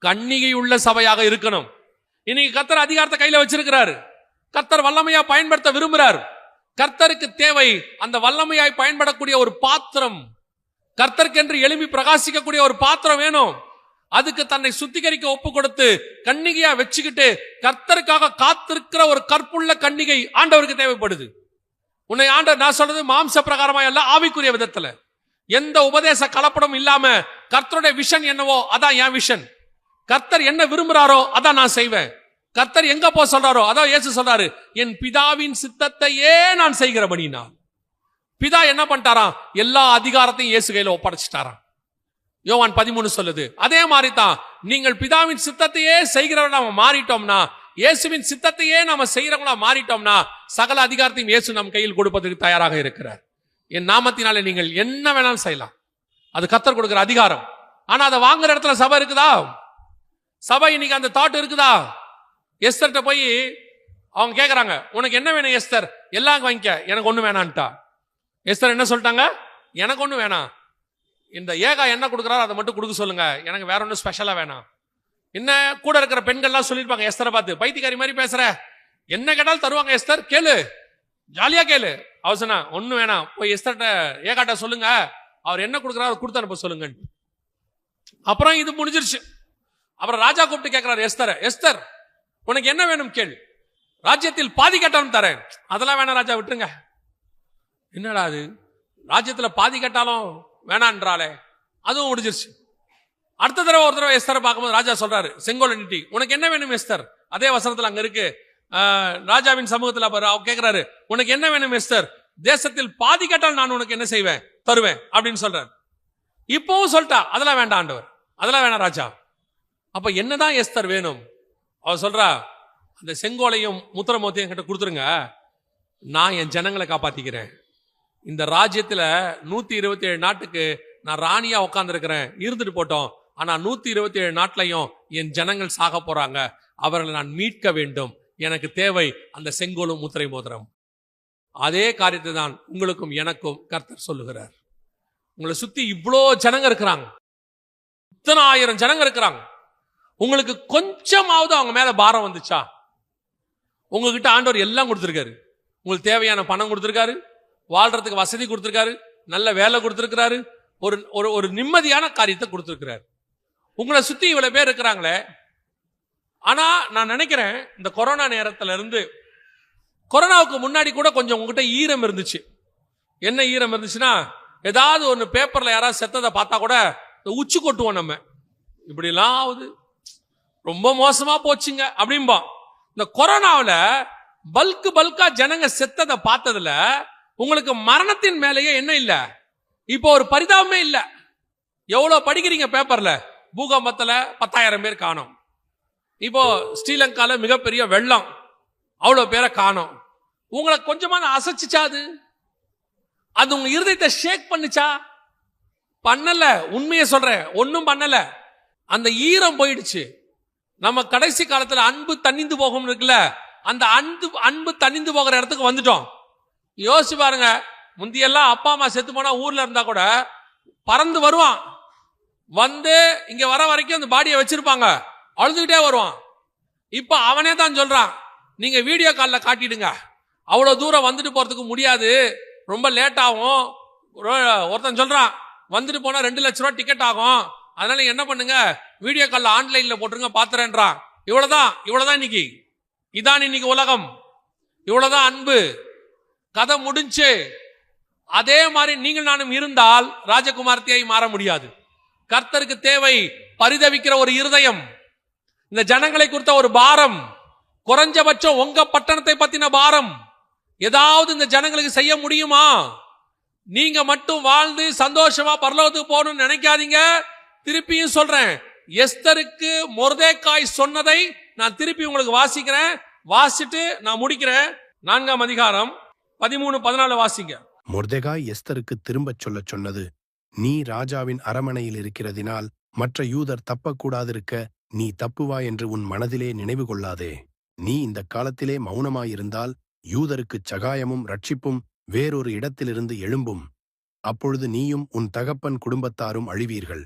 கன்னிகை உள்ள சபையாக இருக்கணும். இன்னைக்கு கர்த்தர் அதிகாரத்தை கையில வச்சிருக்கிறாரு. கர்த்தர் வல்லமையா பயன்படுத்த விரும்புறார். கர்த்தருக்கு தேவை அந்த வல்லமையாய் பயன்படக்கூடிய ஒரு பாத்திரம். கர்த்தருக்கென்று எழும்பி பிரகாசிக்கக்கூடிய ஒரு பாத்திரம் வேணும். அதுக்கு தன்னை சுத்திகரிக்க ஒப்பு கொடுத்து கன்னிகையா வச்சுக்கிட்டு கர்த்தருக்காக காத்திருக்கிற ஒரு கற்புள்ள கன்னிகை ஆண்டவருக்கு தேவைப்படுது. உன்னை ஆண்டவர், நான் சொல்றது மாம்ச பிரகாரமா இல்ல, ஆவிக்குரிய விதத்துல. எந்த உபதேச கலப்படம் இல்லாம கர்த்தருடைய விஷன் என்னவோ அதான் என் விஷன். கர்த்தர் என்ன விரும்புறாரோ அதான் நான் செய்வேன். கர்த்தர் எங்க போ சொல்றாரோ அதான் இயேசு சொல்றாரு, என் பிதாவின் சித்தத்தையே நான் செய்கிறபடினா. பிதா என்ன பண்ணிட்டாராம்? எல்லா அதிகாரத்தையும் இயேசு கையில ஒப்படைச்சிட்டாராம். யோவான் 13 சொல்லுது. அதே மாதிரி தான் நீங்கள் பிதாவின் சித்தத்தையே செய்கிறவங்க நாம மாறிட்டோம்னா, இயேசுவின் சித்தத்தையே நாம செய்யறவங்களா மாறிட்டோம்னா சகல அதிகாரத்தையும் இயேசு நம் கையில் கொடுப்பதற்கு தயாராக இருக்கிறார். என் நாமத்தினாலே நீங்கள் என்ன வேணாலும் செய்யலாம். அது கர்த்தர் கொடுக்கிற அதிகாரம். ஆனா அதை வாங்குற இடத்துல சபை இருக்குதா? சபை இன்னைக்கு அந்த தாட் இருக்குதா? எஸ்தர்ட்ட போய் அவங்க கேட்கறாங்க, உனக்கு என்ன வேணும் எஸ்தர்? எல்லாம் வாங்கிக்க, எனக்கு ஒண்ணு வேணான்ட்டா. எஸ்தர் என்ன சொல்லிட்டாங்க? எனக்கு ஒண்ணு வேணாம், இந்த ஏகா என்ன கொடுக்குறாரோ அதை மட்டும் கொடுக்க சொல்லுங்க, எனக்கு வேற ஒன்றும் ஸ்பெஷலா வேணாம். என்ன கூட இருக்கிற பெண்கள்லாம் சொல்லியிருப்பாங்க எஸ்தரை பார்த்து, பைத்தியக்காரி மாதிரி பேசுற, என்ன கேட்டாலும் தருவாங்க எஸ்தர், கேளு, ஜாலியா கேளு. அவர் சொன்னா ஒண்ணு வேணாம், போய் எஸ்தர்ட்ட ஏகாட்ட சொல்லுங்க, அவர் என்ன கொடுக்குறாரு கொடுத்து அனுப்ப சொல்லுங்க. அப்புறம் இது முடிஞ்சிருச்சு. அப்புறம் ராஜா கூப்பிட்டு கேட்கிறாரு எஸ்தர், எஸ்தர் உனக்கு என்ன வேணும் கேள், ராஜ்யத்தில் பாதி கேட்டாலும் தரேன். அதெல்லாம் வேணாம் ராஜா, விட்டுருங்க. என்னடா அது, ராஜ்யத்துல பாதி கேட்டாலும் வேணான்றாலே, அதுவும் முடிஞ்சிருச்சு. அடுத்த தடவை ஒரு தடவை எஸ்தரை பார்க்கும்போது ராஜா சொல்றாரு, செங்கோல் நீட்டி, உனக்கு என்ன வேணும் எஸ்தர்? அதே வசனத்துல அங்க இருக்கு, ராஜாவின் சமூகத்துல கேட்கிறாரு, உனக்கு என்ன வேணும் எஸ்தர்? தேசத்தில் பாதி கேட்டால் நான் உனக்கு என்ன செய்வேன்? தருவேன் அப்படின்னு சொல்றாரு. இப்பவும் சொல்லிட்டா, அதெல்லாம் வேண்டாம் ஆண்டவர், அதெல்லாம் வேணாம் ராஜா. அப்ப என்னதான் எஸ்தர் வேணும்? அவர் சொல்றா, அந்த செங்கோலையும் முத்திரமோத்தையும் கிட்ட கொடுத்துருங்க, நான் என் ஜனங்களை காப்பாத்திக்கிறேன். இந்த ராஜ்யத்துல 127 நாட்டுக்கு நான் ராணியா உட்கார்ந்து இருக்கிறேன், இருந்துட்டு போட்டோம். ஆனா 127 நாட்டிலையும் என் ஜனங்கள் சாக போறாங்க, அவர்களை நான் மீட்க வேண்டும். எனக்கு தேவை அந்த செங்கோலும் முத்திரை மோதிரம். அதே காரியத்தை தான் உங்களுக்கும் எனக்கும் கர்த்தர் சொல்லுகிறார். உங்களை சுத்தி இவ்வளோ ஜனங்க இருக்கிறாங்க, இத்தனை ஆயிரம் ஜனங்க இருக்கிறாங்க. உங்களுக்கு கொஞ்சமாவது அவங்க மேல பாரம் வந்துச்சா? உங்ககிட்ட ஆண்டவர் எல்லாம் கொடுத்திருக்காரு. உங்களுக்கு தேவையான பணம் கொடுத்திருக்காரு, வாழ்றதுக்கு வசதி கொடுத்திருக்காரு, நல்ல வேலை கொடுத்திருக்கிறாரு, ஒரு ஒரு நிம்மதியான காரியத்தை கொடுத்திருக்கிறாரு. உங்களை சுத்தி இவ்வளவு பேர் இருக்கிறாங்களே. ஆனா நான் நினைக்கிறேன், இந்த கொரோனா நேரத்துல இருந்து, கொரோனாவுக்கு முன்னாடி கூட கொஞ்சம் உங்ககிட்ட ஈரம் இருந்துச்சு. என்ன ஈரம் இருந்துச்சுன்னா, ஏதாவது ஒன்று பேப்பர்ல யாராவது செத்ததை பார்த்தா கூட உச்சி கொட்டுவோம். நம்ம இப்படிலாம் ஆகுது, ரொம்ப மோசமா போச்சுங்க அப்படின்போம். இந்த கொரோனாவில் பல்கா ஜனங்க செத்ததை பார்த்ததுல உங்களுக்கு மரணத்தின் மேலேயே என்ன இல்ல, இப்போ ஒரு பரிதாபமே இல்ல. எவ்வளவு படிக்கிறீங்க பேப்பர்ல, பூகம்பத்துல 10,000 பேர் காணோம். இப்போ ஸ்ரீலங்கால மிகப்பெரிய வெள்ளம், அவ்வளவு பேரை காணோம். உங்களை கொஞ்சமா அசைச்சுச்சா? அது உங்க இருதயத்தை ஷேக் பண்ணுச்சா? பண்ணல. உண்மையை சொல்றேன், ஒன்னும் பண்ணல. அந்த ஈரம் போயிடுச்சு. நம்ம கடைசி காலத்துல அன்பு தணிந்து போகும் இருக்குல்ல, அந்த அன்பு தணிந்து போகிற இடத்துக்கு வந்துட்டோம். யோசிச்சு பாருங்க, முந்தியெல்லாம் அப்பா அம்மா செத்து போனா ஊர்ல இருந்தா கூட பறந்து வருவான், வந்து இங்க வர வரைக்கும் அந்த பாடியை வச்சிருப்பாங்க, அழுதுகிட்டே வருவான். இப்ப அவனே தான் சொல்றான், நீங்க வீடியோ காலில் காட்டிடுங்க, அவ்வளவு தூரம் வந்துட்டு போறதுக்கு முடியாது, ரொம்ப லேட் ஆகும். ஒருத்தன் சொல்றான், வந்துட்டு போனா 2 லட்சம் ரூபாய் டிக்கெட் ஆகும், அதனால என்ன பண்ணுங்க, வீடியோ காலில் ஆன்லைன்ல போட்டுருங்க பாத்துறேன்றான். இவ்வளவுதான் இன்னைக்கு. இதான் இன்னைக்கு உலகம். இவ்வளவுதான் அன்பு. கதை முடிஞ்சு. அதே மாதிரி நீங்கள் நானும் இருந்தால் ராஜகுமார்த்தியை மாற முடியாது. கர்த்தருக்கு தேவை பரிதவிக்கிற ஒரு இருதயம், இந்த ஜனங்களை குறித்த ஒரு பாரம், குறைஞ்சபட்சம் உங்க பட்டணத்தை பத்தின பாரம். ஏதாவது இந்த ஜனங்களுக்கு செய்ய முடியுமா? நீங்க மட்டும் வாழ்ந்து சந்தோஷமா பரலோகத்துக்கு போகணும்னு நினைக்காதீங்க. திருப்பியும் சொல்றேன், எஸ்தருக்கு மொர்தெகாய் சொன்னதை நான் திருப்பி உங்களுக்கு வாசிக்கிறேன், வாசிட்டு நான் முடிக்கிறேன். 4ஆம் அதிகாரம் 13-14 வாசிங்க. மொர்தெகாய் எஸ்தருக்கு திரும்பச் சொல்லச் சொன்னது, நீ ராஜாவின் அரமனையில் இருக்கிறதினால் மற்ற யூதர் தப்பக்கூடாதிருக்க நீ தப்புவாய் என்று உன் மனதிலே நினைவு கொள்ளாதே. நீ இந்த காலத்திலே மௌனமாயிருந்தால் யூதருக்குச் சகாயமும் ரட்சிப்பும் வேறொரு இடத்திலிருந்து எழும்பும். அப்பொழுது நீயும் உன் தகப்பன் குடும்பத்தாரும் அழிவீர்கள்.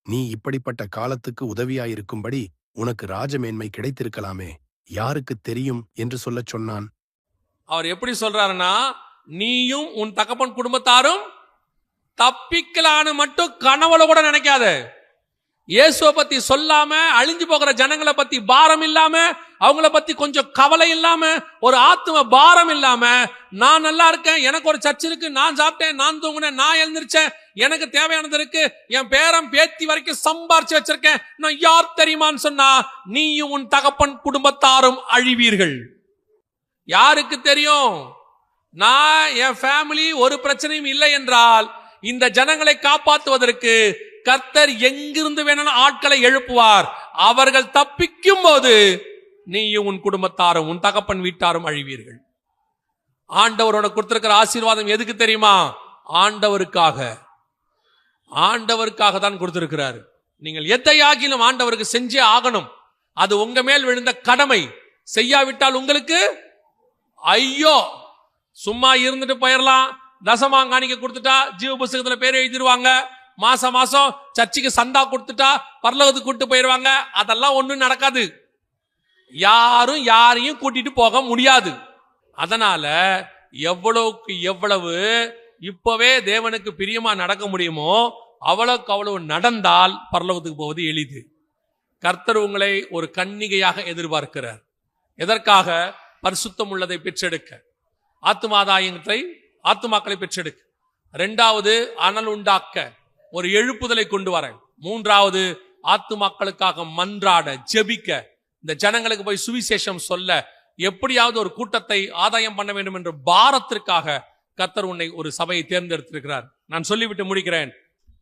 நீ இப்படிப்பட்ட காலத்துக்கு உதவியாயிருக்கும்படி உனக்கு ராஜமேன்மை கிடைத்திருக்கலாமே, யாருக்குத் தெரியும் என்று சொல்லச் சொன்னான். அவர் எப்படி சொல்றாருன்னா, நீயும் உன் தகப்பன் குடும்பத்தாரும் தப்பிக்கலான்னு மட்டும் கனவுல கூட நினைக்காத. இயேசுவை பத்தி சொல்லாம, அழிஞ்சு போகிற ஜனங்களை பத்தி பாரம் இல்லாம, அவங்கள பத்தி கொஞ்சம் கவலை இல்லாம, ஒரு ஆத்ம பாரம் இல்லாம, நான் நல்லா இருக்கேன், எனக்கு ஒரு சர்ச் இருக்கு, நான் சாப்பிட்டேன், நான் தூங்கினேன், நான் எழுந்திருச்சேன், எனக்கு தேவையானது இருக்கு, என் பேரம் பேத்தி வரைக்கும் சம்பாரிச்சு வச்சிருக்கேன், நான் யார் தெரியுமான்னு சொன்னா, நீயும் உன் தகப்பன் குடும்பத்தாரும் அழிவீர்கள். யாருக்கு தெரியும்? நான் என் ஃபேமிலி ஒரு பிரச்சனையும் இல்லை என்றால் இந்த ஜனங்களை காப்பாற்றுவதற்கு கர்த்தர் எங்கிருந்து வேணாலும் ஆட்களை எழுப்புவார். அவர்கள் தப்பிக்கும் போது நீயும் உன் குடும்பத்தாரும் உன் தகப்பன் வீட்டாரும் அழிவீர்கள். ஆண்டவரோட கொடுத்திருக்கிற ஆசீர்வாதம் எதுக்கு தெரியுமா? ஆண்டவருக்காக தான் கொடுத்திருக்கிறார். நீங்கள் எதையாகிலும் ஆண்டவருக்கு செஞ்சே ஆகணும். அது உங்க மேல் விழுந்த கடமை. செய்யாவிட்டால் உங்களுக்கு ஐயோ. சும்மா இருந்துட்டு போயிடலாம், தசமாங்காணிக்க கொடுத்துட்டா ஜீவ புஸ்தகத்துல பேர் எழுதிருவாங்க, மாசம் மாசம் சர்ச்சுக்கு சந்தா கொடுத்துட்டா பரலோகத்துக்கு கூட்டிட்டு போயிருவாங்க. அதெல்லாம் ஒண்ணும் நடக்காது. யாரும் யாரையும் கூட்டிட்டு போக முடியாது. அதனால எவ்வளவுக்கு எவ்வளவு இப்பவே தேவனுக்கு பிரியமா நடக்க முடியுமோ அவ்வளவுக்கு அவ்வளவு நடந்தால் பரலோகத்துக்கு போவது எளிது. கர்த்தர் உங்களை ஒரு கன்னிகையாக எதிர்பார்க்கிறார். எதற்காக? பரிசுத்தம் உள்ளதை பெற்றெடுக்க, ஆத்துமாக்களை பெற்றெடுக்க. 2வது அனல் உண்டாக்க, ஒரு எழுப்புதலை கொண்டு வர. 3வது ஆத்துமாக்களுக்காக மன்றாட, ஜெபிக்க, இந்த ஜனங்களுக்கு போய் சுவிசேஷம் சொல்ல, எப்படியாவது ஒரு கூட்டத்தை ஆதாயம் பண்ண வேண்டும் என்ற பாரத்திற்காக கர்த்தர் உன்னை ஒரு சபையை தேர்ந்தெடுத்திருக்கிறார். நான் சொல்லிவிட்டு முடிக்கிறேன்.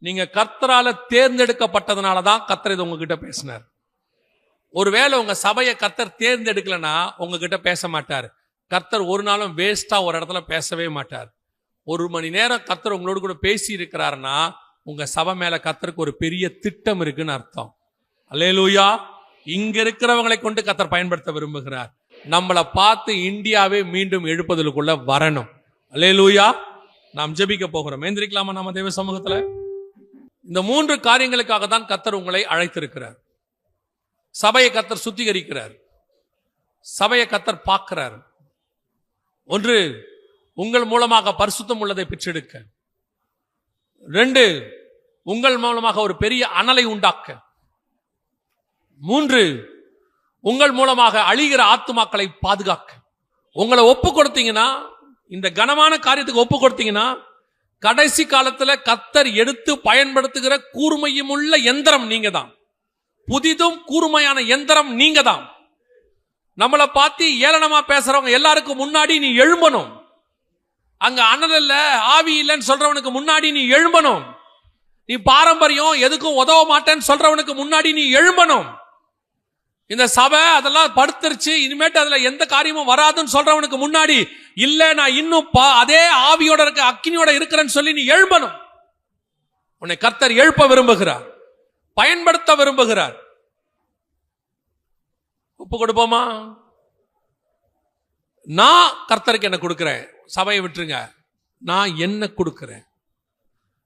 நீங்க கர்த்தரால தேர்ந்தெடுக்கப்பட்டதுனாலதான் கர்த்தர் இதை உங்ககிட்ட பேசினார். ஒருவேளை உங்க சபையை கர்த்தர் தேர்ந்தெடுக்கலன்னா உங்ககிட்ட பேச மாட்டார். கர்த்தர் ஒரு நாளும் வேஸ்டா ஒரு இடத்துல பேசவே மாட்டார். 1 மணி நேரம் கர்த்தர் உங்களோடு கூட பேசி இருக்கிறாருன்னா உங்க சபை மேல கர்த்தருக்கு ஒரு பெரிய திட்டம் இருக்குன்னு அர்த்தம். அல்லேலூயா. இங்க இருக்கிறவங்களை கொண்டு கர்த்தர் பயன்படுத்த விரும்புகிறார். நம்மளை பார்த்து இந்தியாவே மீண்டும் எழுப்புதலுக்குள்ள வரணும். அல்லேலூயா. நாம் ஜெபிக்க போகிறோம். எந்திரிக்கலாமா நம்ம தேவ சமூகத்துல? இந்த 3 காரியங்களுக்காக தான் கர்த்தர் உங்களை அழைத்திருக்கிறார். சபையை கர்த்தர் சுத்திகரிக்கிறார். சபையை கர்த்தர் பார்க்கிறார். 1, உங்கள் மூலமாக பரிசுத்தம் உள்ளதை பெற்றெடுக்க. 2, உங்கள் மூலமாக ஒரு பெரிய அனலை உண்டாக்க. 3, உங்கள் மூலமாக அழிகிற ஆத்துமாக்களை பாதுகாக்க. உங்களை ஒப்பு கொடுத்தீங்கன்னா, இந்த கனமான காரியத்துக்கு ஒப்பு கொடுத்தீங்கன்னா, கடைசி காலத்துல கர்த்தர் எடுத்து பயன்படுத்துகிற கூர்மையும் உள்ள எந்திரம் நீங்க தான். புதிதும் கூர்மையான எந்திரம் நீங்க தான். நம்மளை பார்த்து ஏளனமா பேசுறவங்க எல்லாருக்கும் முன்னாடி நீ எழும்பணும். அங்க அனல் இல்ல, ஆவி இல்லைன்னு சொல்றவனுக்கு முன்னாடி நீ எழும்பணும். நீ பாரம்பரியம் எதுக்கும் உதவ மாட்டேன்னு சொல்றவனுக்கு முன்னாடி நீ எழும்பணும். இந்த சபை அதெல்லாம் படுத்துருச்சு, இனிமேட்டு அதுல எந்த காரியமும் வராதுன்னு சொல்றவனுக்கு முன்னாடி, இல்ல நான் இன்னும் அதே ஆவியோட இருக்க அக்கினியோட இருக்கிறேன்னு சொல்லி நீ எழும்பணும். உன்னை கர்த்தர் எழுப்ப விரும்புகிறார், பயன்படுத்த விரும்புகிறார். ஒப்பு கொடுப்போமா? நான் கர்த்தருக்கு என்ன கொடுக்கிறேன், சபையை விட்டுருங்க, நான் என்ன கொடுக்கிறேன்.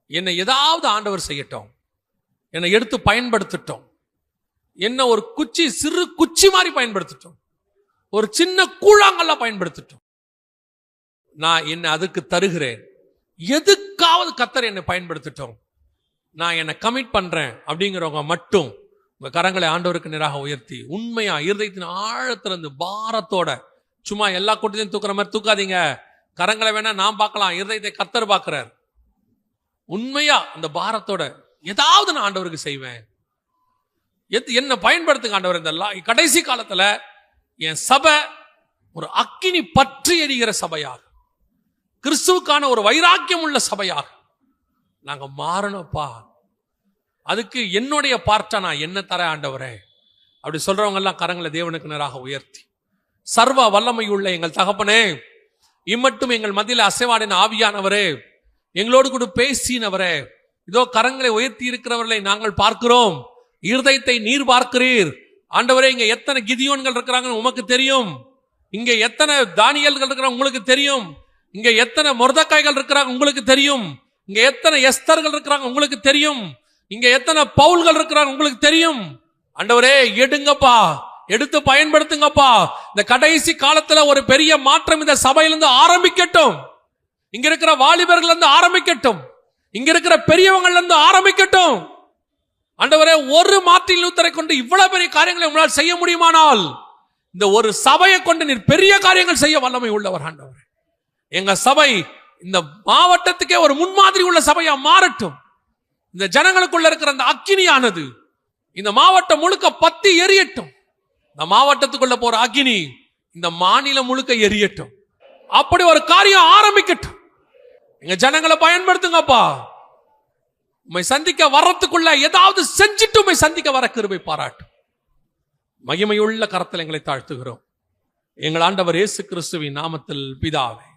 என்னை ஏதாவது ஆண்டவர் செய்யட்டும், என்னை எடுத்து பயன்படுத்தட்டும், என்ன ஒரு குச்சி, சிறு குச்சி மாதிரி பயன்படுத்தட்டும், ஒரு சின்ன கூழாங்கல்ல பயன்படுத்தட்டும், நான் என்ன அதுக்கு தருகிறேன். எதுக்காவது கர்த்தர் என்னை பயன்படுத்தட்டும், நான் என்னை கமிட் பண்றேன் அப்படிங்கிறவங்க மட்டும் உங்க கரங்களை ஆண்டவருக்கு நேராக உயர்த்தி உண்மையா இருதயத்தின் ஆழத்திலிருந்து பாரத்தோட, சும்மா எல்லா கூட்டத்தையும் தூக்குற மாதிரி தூக்காதீங்க. கரங்களை வேணா நான் பார்க்கலாம், இருதயத்தை கர்த்தர் பார்க்கிறார். உண்மையா அந்த பாரத்தோட ஏதாவது நான் ஆண்டவருக்கு செய்வேன், என்ன பயன்படுத்துங்க ஆண்டவர். இந்த கடைசி காலத்துல என் சபை ஒரு அக்கினி பற்றி எரிகிற சபையாக, கிறிஸ்துவுக்கான ஒரு வைராக்கியம் உள்ள சபையாக நாங்க மாறணும்ப்பா. அதுக்கு என்னுடைய பார்ட்டா நான் என்ன தர ஆண்டவரே அப்படி சொல்றவங்க எல்லாம் கரங்களை தேவனுக்கு நேராக உயர்த்தி, சர்வ வல்லமை உள்ள எங்கள் தகப்பனே, இம்மட்டும் எங்கள் மத்தியில் அசைவாடின ஆவியானவரே, எங்களோடு கூட பேசினவரே, இதோ கரங்களை உயர்த்தி இருக்கிறவர்களை நாங்கள் பார்க்கிறோம், இருதயத்தை நீர் பார்க்கிறீர் ஆண்டவரே. இங்க எத்தனை கிதியோன்கள் இருக்கிறாங்கன்னு உமக்கு தெரியும், இங்க எத்தனை தானியல்கள் இருக்கிறாங்க உங்களுக்கு தெரியும், இங்க எத்தனை மொர்தக்காய்கள் இருக்கிறாங்க உங்களுக்கு தெரியும், இங்க எத்தனை எஸ்தர்கள் இருக்கிறாங்க உங்களுக்கு தெரியும், இங்க எத்தனை பவுல்கள் இருக்கிறாங்க உங்களுக்கு தெரியும். ஆண்டவரே எடுங்கப்பா, எடுத்து பயன்படுத்துங்கப்பா. இந்த கடைசி காலத்துல ஒரு பெரிய மாற்றம் இந்த சபையிலிருந்து ஆரம்பிக்கட்டும், இங்க இருக்கிற வாலிபர்கள் இருந்து ஆரம்பிக்கட்டும், இங்க இருக்கிற பெரியவங்கள்ல இருந்து ஆரம்பிக்கட்டும். ஆண்டவரே, ஒரு மார்ட்டின் லூத்தரை கொண்டு இவ்வளவு பெரிய காரியங்களை உங்களால் செய்ய முடியுமானால் இந்த ஒரு சபையை கொண்டு நீர் பெரிய காரியங்கள் செய்ய வல்லமை உள்ளவர். ஆண்டவரே, எங்க சபை இந்த மாவட்டத்துக்கே ஒரு முன்மாதிரி உள்ள சபையா மாறட்டும். இந்த ஜனங்களுக்குள்ள இருக்கிற அந்த அக்கினியானது இந்த மாவட்டம் முழுக்க பத்தி எரியட்டும். இந்த மாவட்டத்துக்குள்ள போற அக்கினி இந்த மாநிலம் முழுக்க எரியட்டும். அப்படி ஒரு காரியம் ஆரம்பிக்கட்டும். எங்க ஜனங்களை பயன்படுத்துங்கப்பா. உம்மை சந்திக்க வர்றதுக்குள்ள ஏதாவது செஞ்சுட்டு உம்மை சந்திக்க வர கிருபை பாராட்டும். மகிமையுள்ள கரத்தில் எங்களை தாழ்த்துகிறோம் எங்கள் ஆண்டவர் இயேசு கிறிஸ்துவின் நாமத்தில் பிதாவே.